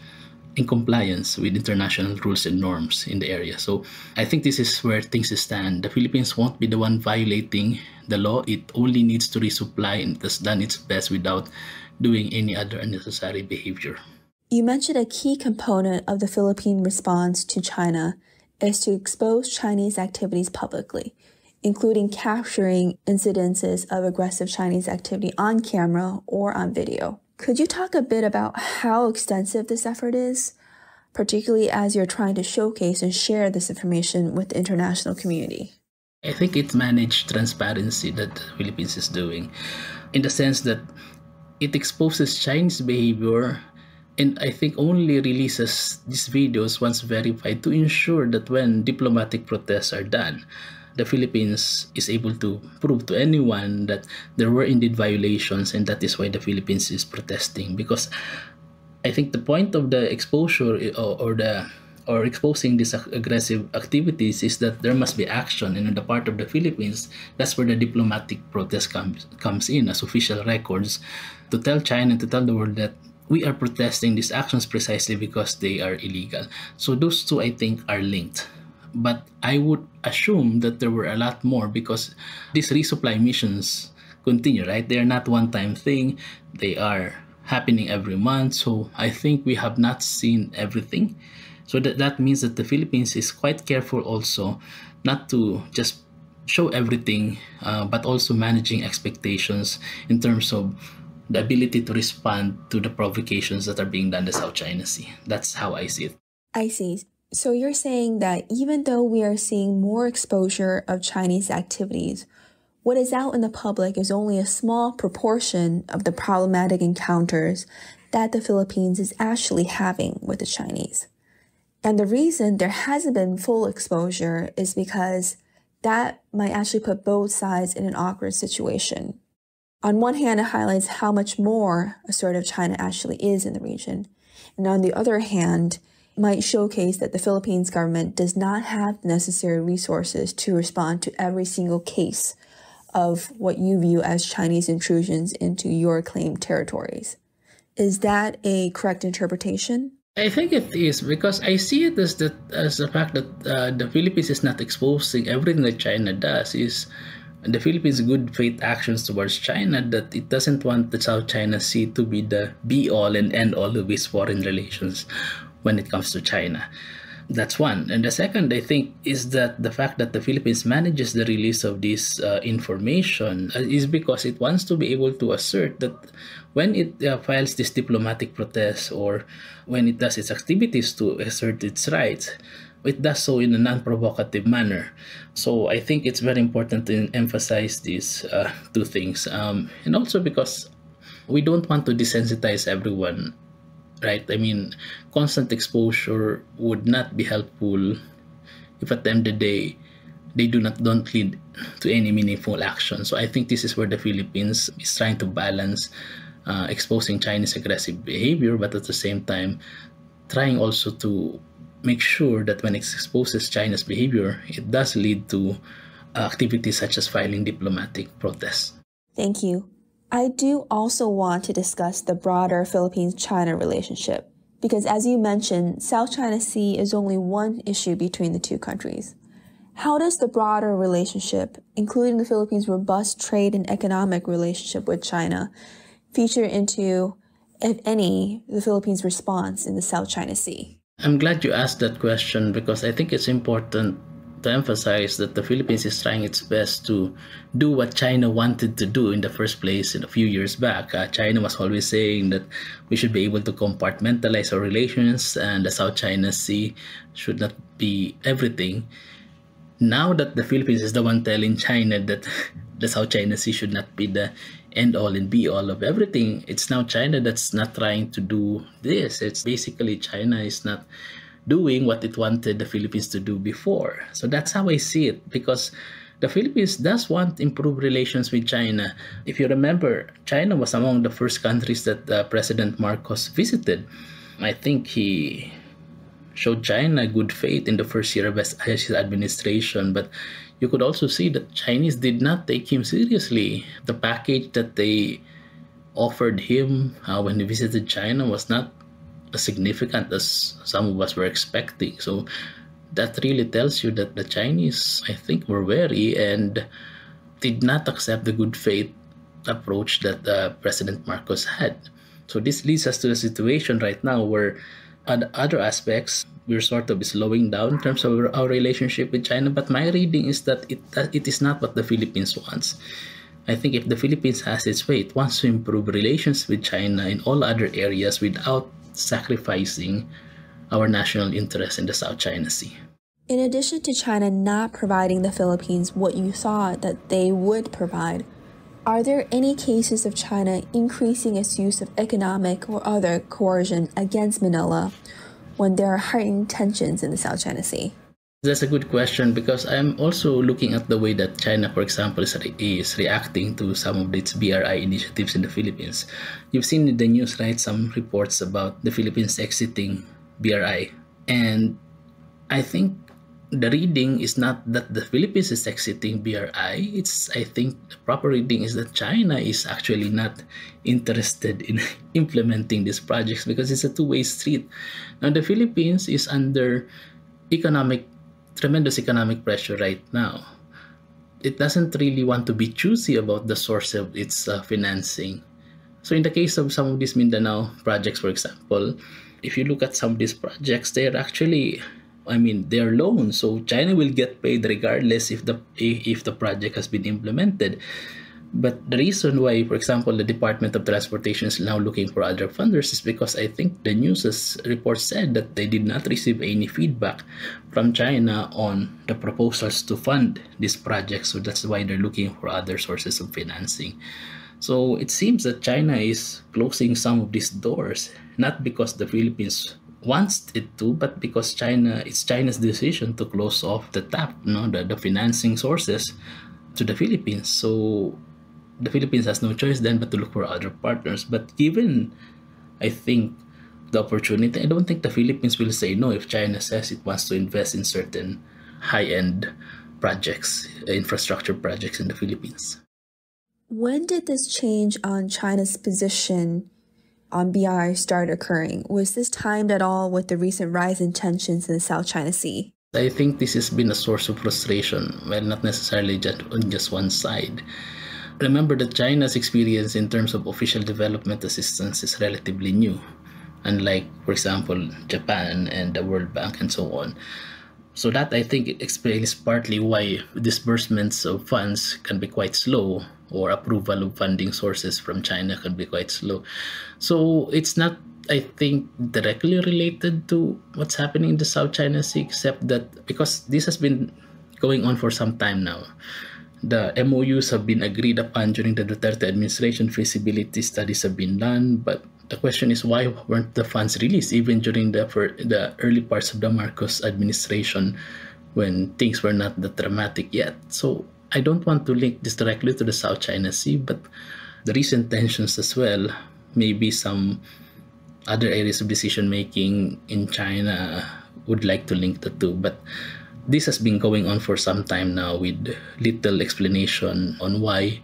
in compliance with international rules and norms in the area. So I think this is where things stand. The Philippines won't be the one violating the law. It only needs to resupply and has done its best without doing any other unnecessary behavior. You mentioned a key component of the Philippine response to China is to expose Chinese activities publicly, including capturing incidences of aggressive Chinese activity on camera or on video. Could you talk a bit about how extensive this effort is, particularly as you're trying to showcase and share this information with the international community? I think it's managed transparency that the Philippines is doing, in the sense that it exposes Chinese behavior and I think only releases these videos once verified to ensure that when diplomatic protests are done, the Philippines is able to prove to anyone that there were indeed violations, and that is why the Philippines is protesting. Because I think the point of the exposure or exposing these aggressive activities is that there must be action, and on the part of the Philippines, that's where the diplomatic protest comes in as official records to tell China and to tell the world that we are protesting these actions precisely because they are illegal. So those two, I think, are linked. But I would assume that there were a lot more because these resupply missions continue, right? They are not one-time thing. They are happening every month. So I think we have not seen everything. So that means that the Philippines is quite careful also not to just show everything, but also managing expectations in terms of the ability to respond to the provocations that are being done in the South China Sea. That's how I see it. I see. So you're saying that even though we are seeing more exposure of Chinese activities, what is out in the public is only a small proportion of the problematic encounters that the Philippines is actually having with the Chinese. And the reason there hasn't been full exposure is because that might actually put both sides in an awkward situation. On one hand, it highlights how much more assertive China actually is in the region. And on the other hand, might showcase that the Philippines government does not have the necessary resources to respond to every single case of what you view as Chinese intrusions into your claimed territories. Is that a correct interpretation? I think it is, because I see it as the fact that the Philippines is not exposing everything that China does. Is the Philippines' good faith actions towards China, that it doesn't want the South China Sea to be the be-all and end-all of its foreign relations when it comes to China. That's one. And the second, I think, is that the fact that the Philippines manages the release of this information is because it wants to be able to assert that when it files this diplomatic protest, or when it does its activities to assert its rights, it does so in a non-provocative manner. So I think it's very important to emphasize these two things. And also because we don't want to desensitize everyone, right? I mean, constant exposure would not be helpful if at the end of the day they don't lead to any meaningful action. So I think this is where the Philippines is trying to balance exposing Chinese aggressive behavior, but at the same time trying also to make sure that when it exposes China's behavior, it does lead to activities such as filing diplomatic protests. Thank you. I do also want to discuss the broader Philippines-China relationship, because as you mentioned, South China Sea is only one issue between the two countries. How does the broader relationship, including the Philippines' robust trade and economic relationship with China, feature into, if any, the Philippines' response in the South China Sea? I'm glad you asked that question, because I think it's important to emphasize that the Philippines is trying its best to do what China wanted to do in the first place a few years back. China was always saying that we should be able to compartmentalize our relations and the South China Sea should not be everything. Now that the Philippines is the one telling China that the South China Sea should not be the end-all and be-all of everything, it's now China that's not trying to do this. It's basically China is not doing what it wanted the Philippines to do before. So that's how I see it, because the Philippines does want improved relations with China. If you remember, China was among the first countries that President Marcos visited. I think he showed China good faith in the first year of his administration, but you could also see that Chinese did not take him seriously. The package that they offered him when he visited China was not as significant as some of us were expecting. So that really tells you that the Chinese, I think, were wary and did not accept the good faith approach that President Marcos had. So this leads us to the situation right now where other aspects, we're sort of slowing down in terms of our relationship with China. But my reading is that it is not what the Philippines wants. I think if the Philippines has its way, it wants to improve relations with China in all other areas without sacrificing our national interest in the South China Sea. In addition to China not providing the Philippines what you thought that they would provide, are there any cases of China increasing its use of economic or other coercion against Manila when there are heightened tensions in the South China Sea? That's a good question, because I'm also looking at the way that China, for example, is reacting to some of its BRI initiatives in the Philippines. You've seen in the news, right, some reports about the Philippines exiting BRI. And I think the reading is not that the Philippines is exiting BRI. I think the proper reading is that China is actually not interested in implementing these projects, because it's a two-way street. Now, the Philippines is under tremendous economic pressure right now. It doesn't really want to be choosy about the source of its financing. So in the case of some of these Mindanao projects, for example, if you look at some of these projects, they're actually, they're loans. So China will get paid regardless if the project has been implemented. But the reason why, for example, the Department of Transportation is now looking for other funders is because I think the news report said that they did not receive any feedback from China on the proposals to fund this project. So that's why they're looking for other sources of financing. So it seems that China is closing some of these doors, not because the Philippines wants it to, but because it's China's decision to close off the tap, the financing sources to the Philippines. So the Philippines has no choice then but to look for other partners. But given, I think, the opportunity, I don't think the Philippines will say no if China says it wants to invest in certain high-end projects, infrastructure projects in the Philippines. When did this change on China's position on BRI start occurring? Was this timed at all with the recent rise in tensions in the South China Sea? I think this has been a source of frustration, well, not necessarily on just one side. Remember that China's experience in terms of official development assistance is relatively new, unlike, for example, Japan and the World Bank and so on. So that, I think, explains partly why disbursements of funds can be quite slow, or approval of funding sources from China can be quite slow. So it's not, I think, directly related to what's happening in the South China Sea, except that because this has been going on for some time now. The MOUs have been agreed upon during the Duterte administration, feasibility studies have been done, but the question is why weren't the funds released even during the early parts of the Marcos administration when things were not that dramatic yet? So I don't want to link this directly to the South China Sea, but the recent tensions as well, maybe some other areas of decision-making in China would like to link the two. But this has been going on for some time now with little explanation on why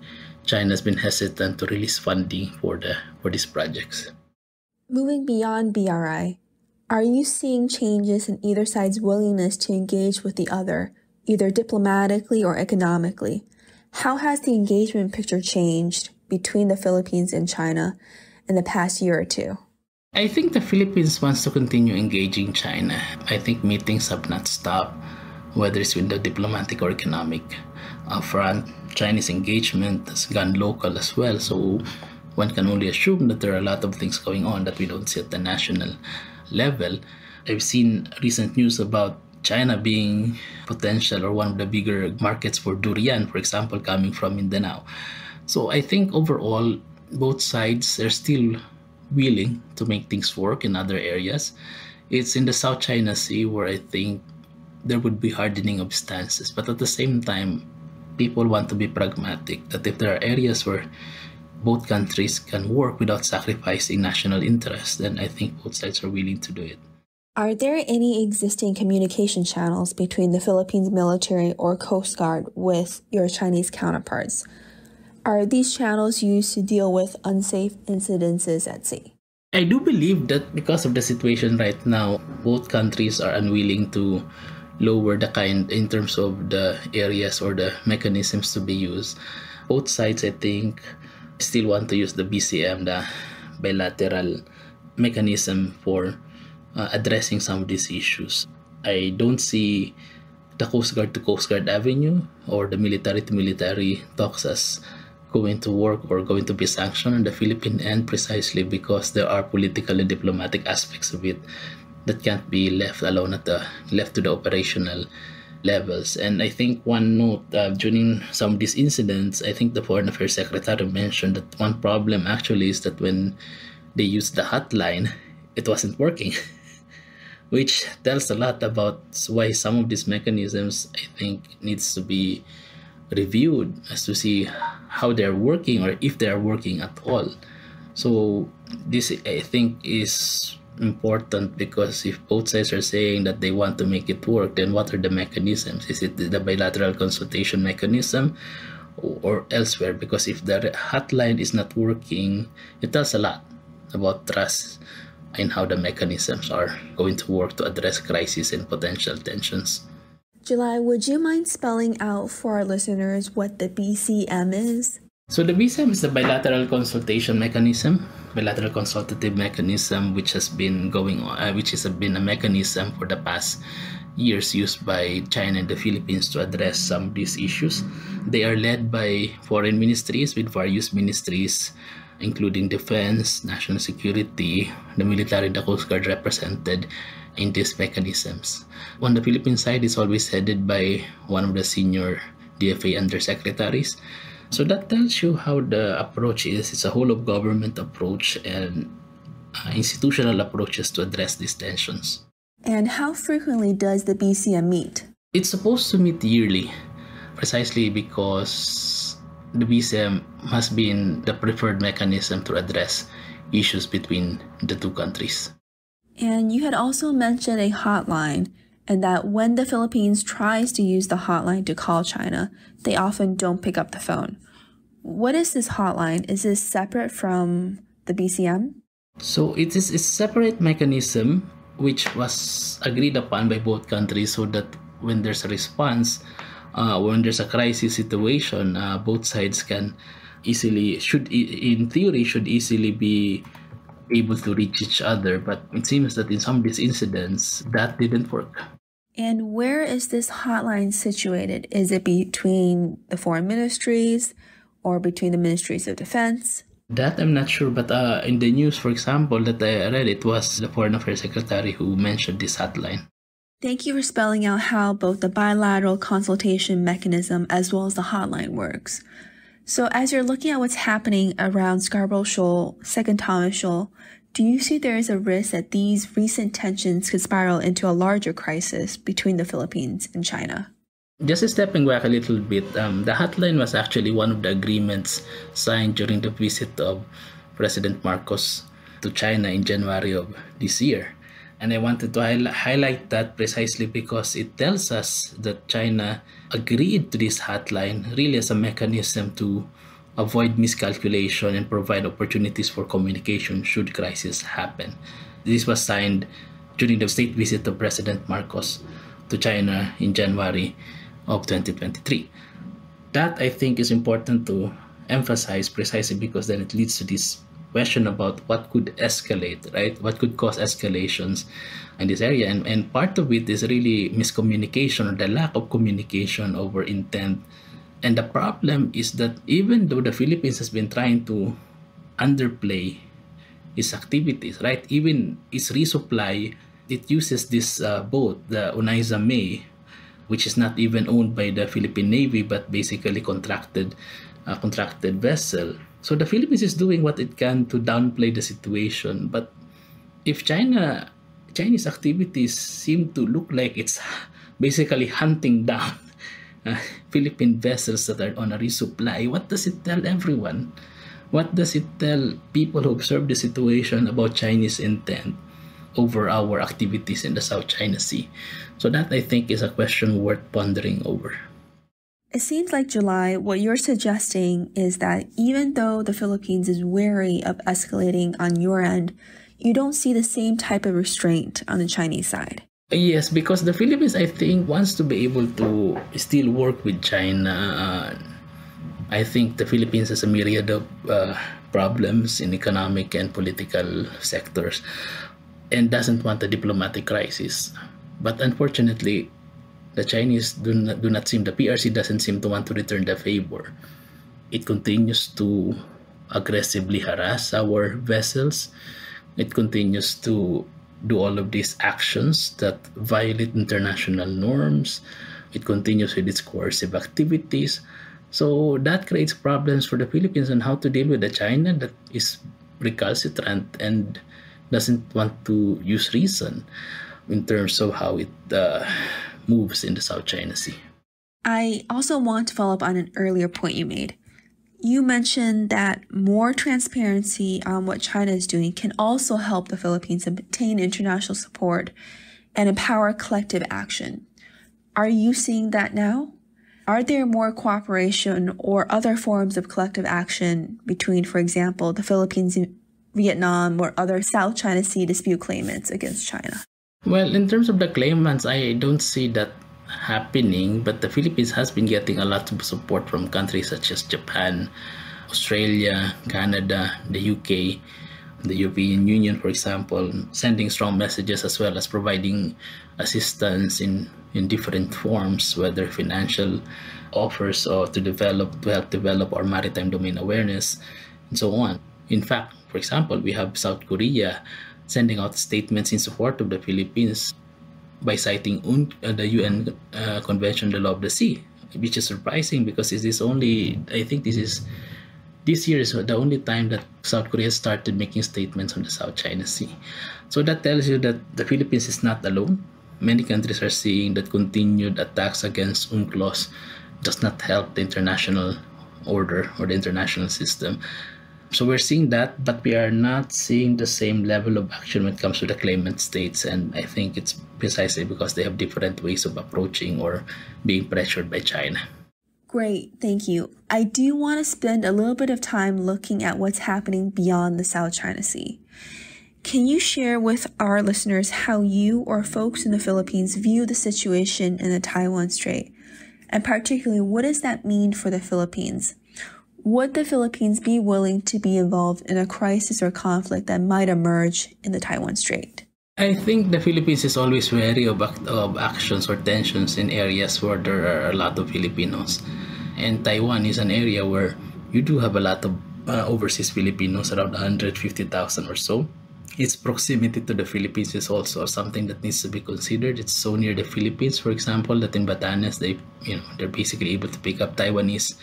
China has been hesitant to release funding for these projects. Moving beyond BRI, are you seeing changes in either side's willingness to engage with the other, either diplomatically or economically? How has the engagement picture changed between the Philippines and China in the past year or two? I think the Philippines wants to continue engaging China. I think meetings have not stopped, whether it's with the diplomatic or economic front. Chinese engagement has gone local as well, so one can only assume that there are a lot of things going on that we don't see at the national level. I've seen recent news about China being potential or one of the bigger markets for durian, for example, coming from Mindanao. So I think overall, both sides are still willing to make things work in other areas. It's in the South China Sea where I think there would be hardening of stances. But at the same time, people want to be pragmatic, that if there are areas where both countries can work without sacrificing national interests, then I think both sides are willing to do it. Are there any existing communication channels between the Philippines military or Coast Guard with your Chinese counterparts? Are these channels used to deal with unsafe incidences at sea? I do believe that because of the situation right now, both countries are unwilling to lower the kind in terms of the areas or the mechanisms to be used. Both sides, I think, still want to use the BCM, the bilateral mechanism for addressing some of these issues. I don't see the Coast Guard to Coast Guard avenue or the military to military talks as going to work or going to be sanctioned on the Philippine end, precisely because there are political and diplomatic aspects of it that can't be left alone left to the operational levels. And I think one note, during some of these incidents, I think the Foreign Affairs Secretary mentioned that one problem actually is that when they used the hotline, it wasn't working, which tells a lot about why some of these mechanisms, I think, needs to be reviewed as to see how they're working or if they're working at all. So this, I think, is important because if both sides are saying that they want to make it work, then what are the mechanisms? Is it the bilateral consultation mechanism or elsewhere? Because if the hotline is not working, it tells a lot about trust in how the mechanisms are going to work to address crises and potential tensions. July, would you mind spelling out for our listeners what the BCM is? So the BCM is the bilateral consultation mechanism, bilateral consultative mechanism, which has been going on, which has been a mechanism for the past years used by China and the Philippines to address some of these issues. They are led by foreign ministries with various ministries, including defense, national security, the military, the Coast Guard represented in these mechanisms. On the Philippine side, it's always headed by one of the senior DFA undersecretaries. So that tells you how the approach is. It's a whole of government approach and institutional approaches to address these tensions. And how frequently does the BCM meet? It's supposed to meet yearly, precisely because the BCM has been the preferred mechanism to address issues between the two countries. And you had also mentioned a hotline, and that when the Philippines tries to use the hotline to call China, they often don't pick up the phone. What is this hotline? Is this separate from the BCM? So it is a separate mechanism which was agreed upon by both countries so that when there's a response, when there's a crisis situation, both sides can should easily be able to reach each other. But it seems that in some of these incidents, that didn't work. And where is this hotline situated? Is it between the foreign ministries or between the ministries of defense? That I'm not sure, but in the news, for example, that I read, it was the Foreign Affairs Secretary who mentioned this hotline. Thank you for spelling out how both the bilateral consultation mechanism as well as the hotline works. So as you're looking at what's happening around Scarborough Shoal, Second Thomas Shoal, do you see there is a risk that these recent tensions could spiral into a larger crisis between the Philippines and China? Just stepping back a little bit, the hotline was actually one of the agreements signed during the visit of President Marcos to China in January of this year. And I wanted to highlight that precisely because it tells us that China agreed to this hotline really as a mechanism to avoid miscalculation and provide opportunities for communication should crisis happen. This was signed during the state visit of President Marcos to China in January of 2023. That, I think, is important to emphasize precisely because then it leads to this question about what could escalate, right? What could cause escalations in this area. And part of it is really miscommunication or the lack of communication over intent. And the problem is that even though the Philippines has been trying to underplay its activities, right? Even its resupply, it uses this boat, the Unaiza May, which is not even owned by the Philippine Navy, but basically contracted vessel. So the Philippines is doing what it can to downplay the situation. But if Chinese activities seem to look like it's basically hunting down Philippine vessels that are on a resupply, what does it tell everyone? What does it tell people who observe the situation about Chinese intent over our activities in the South China Sea? So that, I think, is a question worth pondering over. It seems like, July, what you're suggesting is that even though the Philippines is wary of escalating on your end, you don't see the same type of restraint on the Chinese side. Yes, because the Philippines, I think, wants to be able to still work with China. I think the Philippines has a myriad of problems in economic and political sectors and doesn't want a diplomatic crisis. But unfortunately, the Chinese do not seem, the PRC doesn't seem to want to return the favor. It continues to aggressively harass our vessels. It continues to do all of these actions that violate international norms. It continues with its coercive activities. So that creates problems for the Philippines on how to deal with the China that is recalcitrant and doesn't want to use reason in terms of how it moves in the South China Sea. I also want to follow up on an earlier point you made. You mentioned that more transparency on what China is doing can also help the Philippines obtain international support and empower collective action. Are you seeing that now? Are there more cooperation or other forms of collective action between, for example, the Philippines, Vietnam, or other South China Sea dispute claimants against China? Well, in terms of the claimants, I don't see that happening, but the Philippines has been getting a lot of support from countries such as Japan, Australia, Canada, the UK, The European Union, for example, sending strong messages as well as providing assistance in different forms, whether financial offers or to help develop our maritime domain awareness, and so on. In fact, for example, we have South Korea sending out statements in support of the Philippines by citing the UN Convention on the Law of the Sea, which is surprising because this year is the only time that South Korea started making statements on the South China Sea. So that tells you that the Philippines is not alone. Many countries are seeing that continued attacks against UNCLOS does not help the international order or the international system. So we're seeing that, but we are not seeing the same level of action when it comes to the claimant states. And I think it's precisely because they have different ways of approaching or being pressured by China. Great, thank you. I do want to spend a little bit of time looking at what's happening beyond the South China Sea. Can you share with our listeners how you or folks in the Philippines view the situation in the Taiwan Strait? And particularly, what does that mean for the Philippines? Would the Philippines be willing to be involved in a crisis or conflict that might emerge in the Taiwan Strait? I think the Philippines is always wary of actions or tensions in areas where there are a lot of Filipinos. And Taiwan is an area where you do have a lot of overseas Filipinos, around 150,000 or so. Its proximity to the Philippines is also something that needs to be considered. It's so near the Philippines, for example, that in Batanes, they're basically able to pick up Taiwanese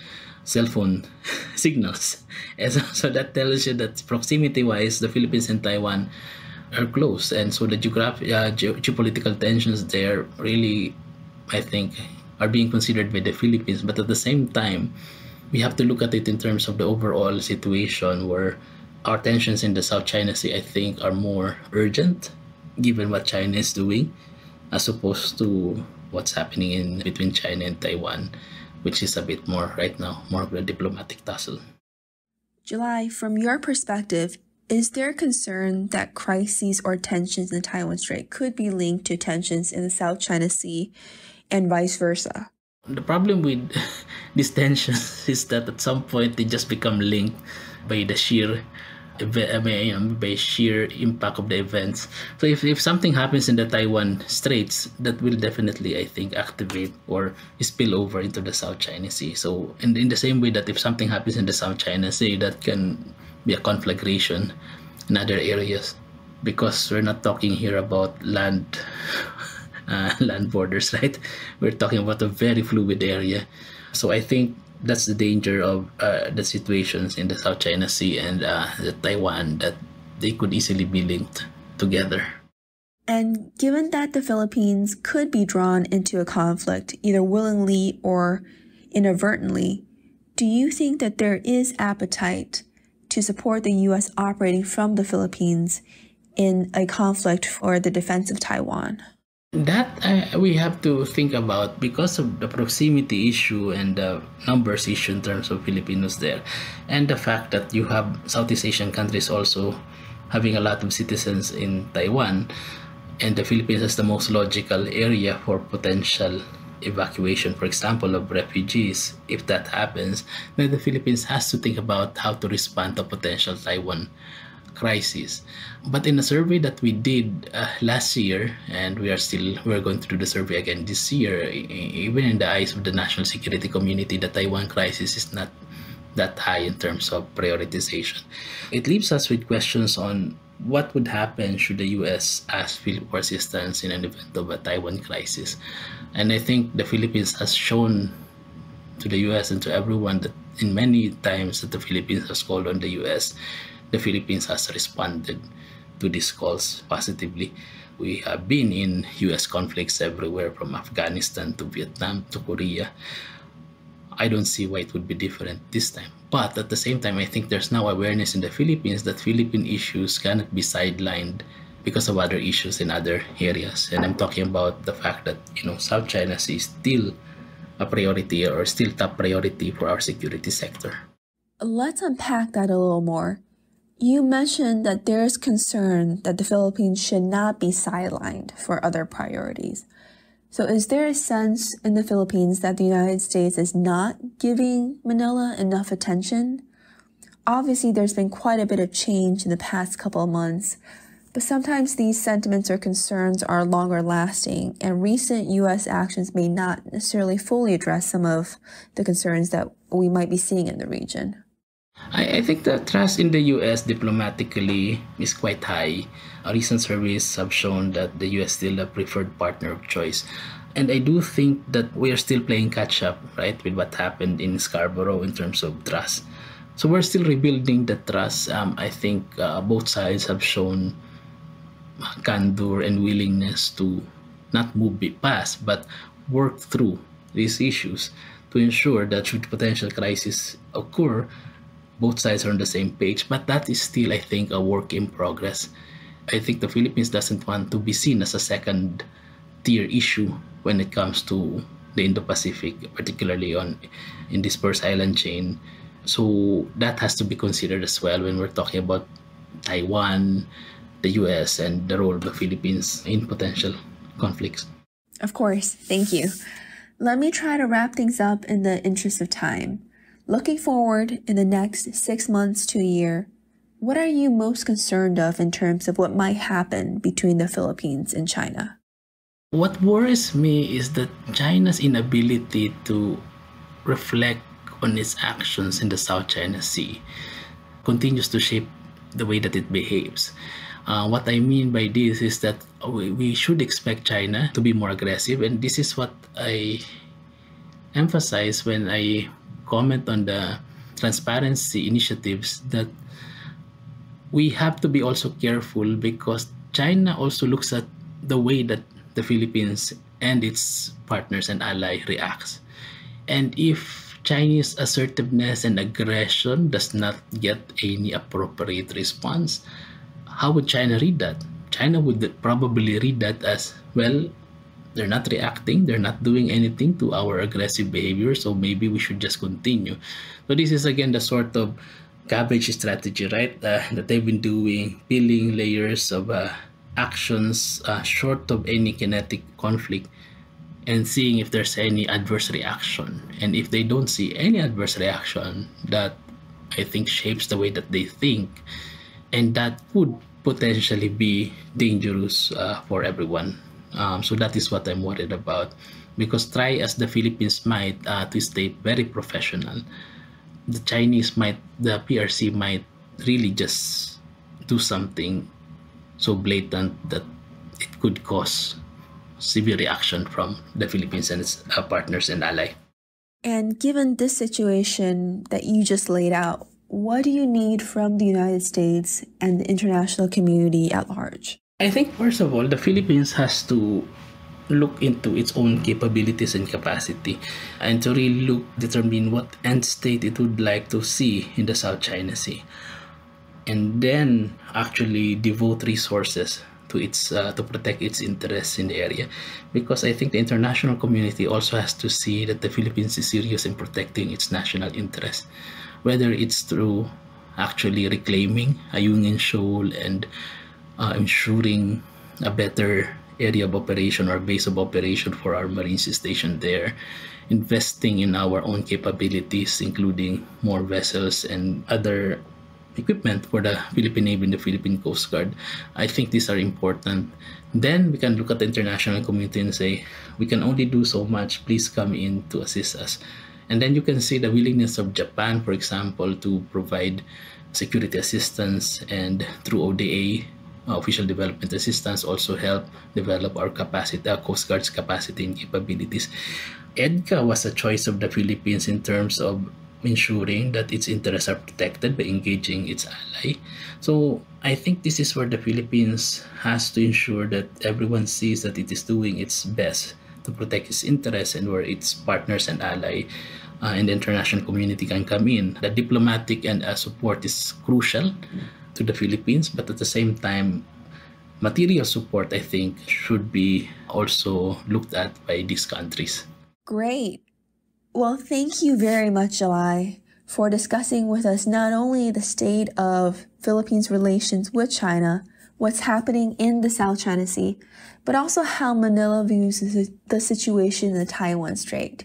cell phone signals. And so that tells you that proximity-wise, the Philippines and Taiwan are close. And so the geopolitical tensions there really, I think, are being considered by the Philippines. But at the same time, we have to look at it in terms of the overall situation where our tensions in the South China Sea, I think, are more urgent, given what China is doing, as opposed to what's happening between China and Taiwan, which is a bit more, right now, more of a diplomatic tussle. July, from your perspective, is there concern that crises or tensions in the Taiwan Strait could be linked to tensions in the South China Sea and vice versa? The problem with these tensions is that at some point they just become linked by the sheer impact of the events. So if something happens in the Taiwan Straits, that will definitely, I think, activate or spill over into the South China Sea. So in the same way that if something happens in the South China Sea, that can be a conflagration in other areas, because we're not talking here about land borders, right? We're talking about a very fluid area. So I think that's the danger of the situations in the South China Sea and the Taiwan, that they could easily be linked together. And given that the Philippines could be drawn into a conflict, either willingly or inadvertently, do you think that there is appetite to support the U.S. operating from the Philippines in a conflict for the defense of Taiwan? That we have to think about because of the proximity issue and the numbers issue in terms of Filipinos there, and the fact that you have Southeast Asian countries also having a lot of citizens in Taiwan, and the Philippines is the most logical area for potential evacuation, for example, of refugees. If that happens, then the Philippines has to think about how to respond to potential Taiwan crisis. But in a survey that we did last year, and we're going to do the survey again this year, even in the eyes of the national security community, the Taiwan crisis is not that high in terms of prioritization. It leaves us with questions on what would happen should the U.S. ask for assistance in an event of a Taiwan crisis. And I think the Philippines has shown to the U.S. and to everyone that in many times that the Philippines has called on the U.S., the Philippines has responded to these calls positively. We have been in U.S. conflicts everywhere, from Afghanistan to Vietnam to Korea. I don't see why it would be different this time. But at the same time, I think there's now awareness in the Philippines that Philippine issues cannot be sidelined because of other issues in other areas. And I'm talking about the fact that, South China Sea is still a priority, or still top priority for our security sector. Let's unpack that a little more. You mentioned that there's concern that the Philippines should not be sidelined for other priorities. So is there a sense in the Philippines that the United States is not giving Manila enough attention? Obviously, there's been quite a bit of change in the past couple of months, but sometimes these sentiments or concerns are longer lasting, and recent U.S. actions may not necessarily fully address some of the concerns that we might be seeing in the region. I think the trust in the U.S. diplomatically is quite high. Recent surveys have shown that the U.S. is still a preferred partner of choice. And I do think that we are still playing catch-up, right, with what happened in Scarborough in terms of trust. So we're still rebuilding the trust. I think both sides have shown candor and willingness to not move past, but work through these issues to ensure that should potential crisis occur, both sides are on the same page. But that is still, I think, a work in progress. I think the Philippines doesn't want to be seen as a second-tier issue when it comes to the Indo-Pacific, particularly in this Dispersed Island chain. So that has to be considered as well when we're talking about Taiwan, the US, and the role of the Philippines in potential conflicts. Of course, thank you. Let me try to wrap things up in the interest of time. Looking forward in the next 6 months to a year, what are you most concerned of in terms of what might happen between the Philippines and China? What worries me is that China's inability to reflect on its actions in the South China Sea continues to shape the way that it behaves. What I mean by this is that we should expect China to be more aggressive, and this is what I emphasize when I comment on the transparency initiatives, that we have to be also careful because China also looks at the way that the Philippines and its partners and allies reacts. And if Chinese assertiveness and aggression does not get any appropriate response, how would China read that? China would probably read that as, well, they're not reacting, they're not doing anything to our aggressive behavior, so maybe we should just continue. So this is again the sort of cabbage strategy, right? That they've been doing, peeling layers of actions short of any kinetic conflict and seeing if there's any adverse reaction. And if they don't see any adverse reaction, that I think shapes the way that they think, and that would potentially be dangerous for everyone. So that is what I'm worried about, because try as the Philippines might to stay very professional, the PRC might really just do something so blatant that it could cause severe reaction from the Philippines and its partners and allies. And given this situation that you just laid out, what do you need from the United States and the international community at large? I think, first of all, the Philippines has to look into its own capabilities and capacity and to really determine what end state it would like to see in the South China Sea, and then actually devote resources to protect its interests in the area. Because I think the international community also has to see that the Philippines is serious in protecting its national interests, whether it's through actually reclaiming Ayungin Shoal and ensuring a better area of operation or base of operation for our Marines stationed there, investing in our own capabilities, including more vessels and other equipment for the Philippine Navy and the Philippine Coast Guard. I think these are important. Then we can look at the international community and say, we can only do so much, please come in to assist us. And then you can see the willingness of Japan, for example, to provide security assistance, and through ODA, official development assistance, also help develop our capacity, our Coast Guard's capacity and capabilities. EDCA was a choice of the Philippines in terms of ensuring that its interests are protected by engaging its ally. So I think this is where the Philippines has to ensure that everyone sees that it is doing its best to protect its interests, and where its partners and ally and the international community can come in. The diplomatic and support is crucial to the Philippines, but at the same time, material support, I think, should be also looked at by these countries. Great. Well, thank you very much, July, for discussing with us not only the state of Philippines' relations with China, what's happening in the South China Sea, but also how Manila views the situation in the Taiwan Strait.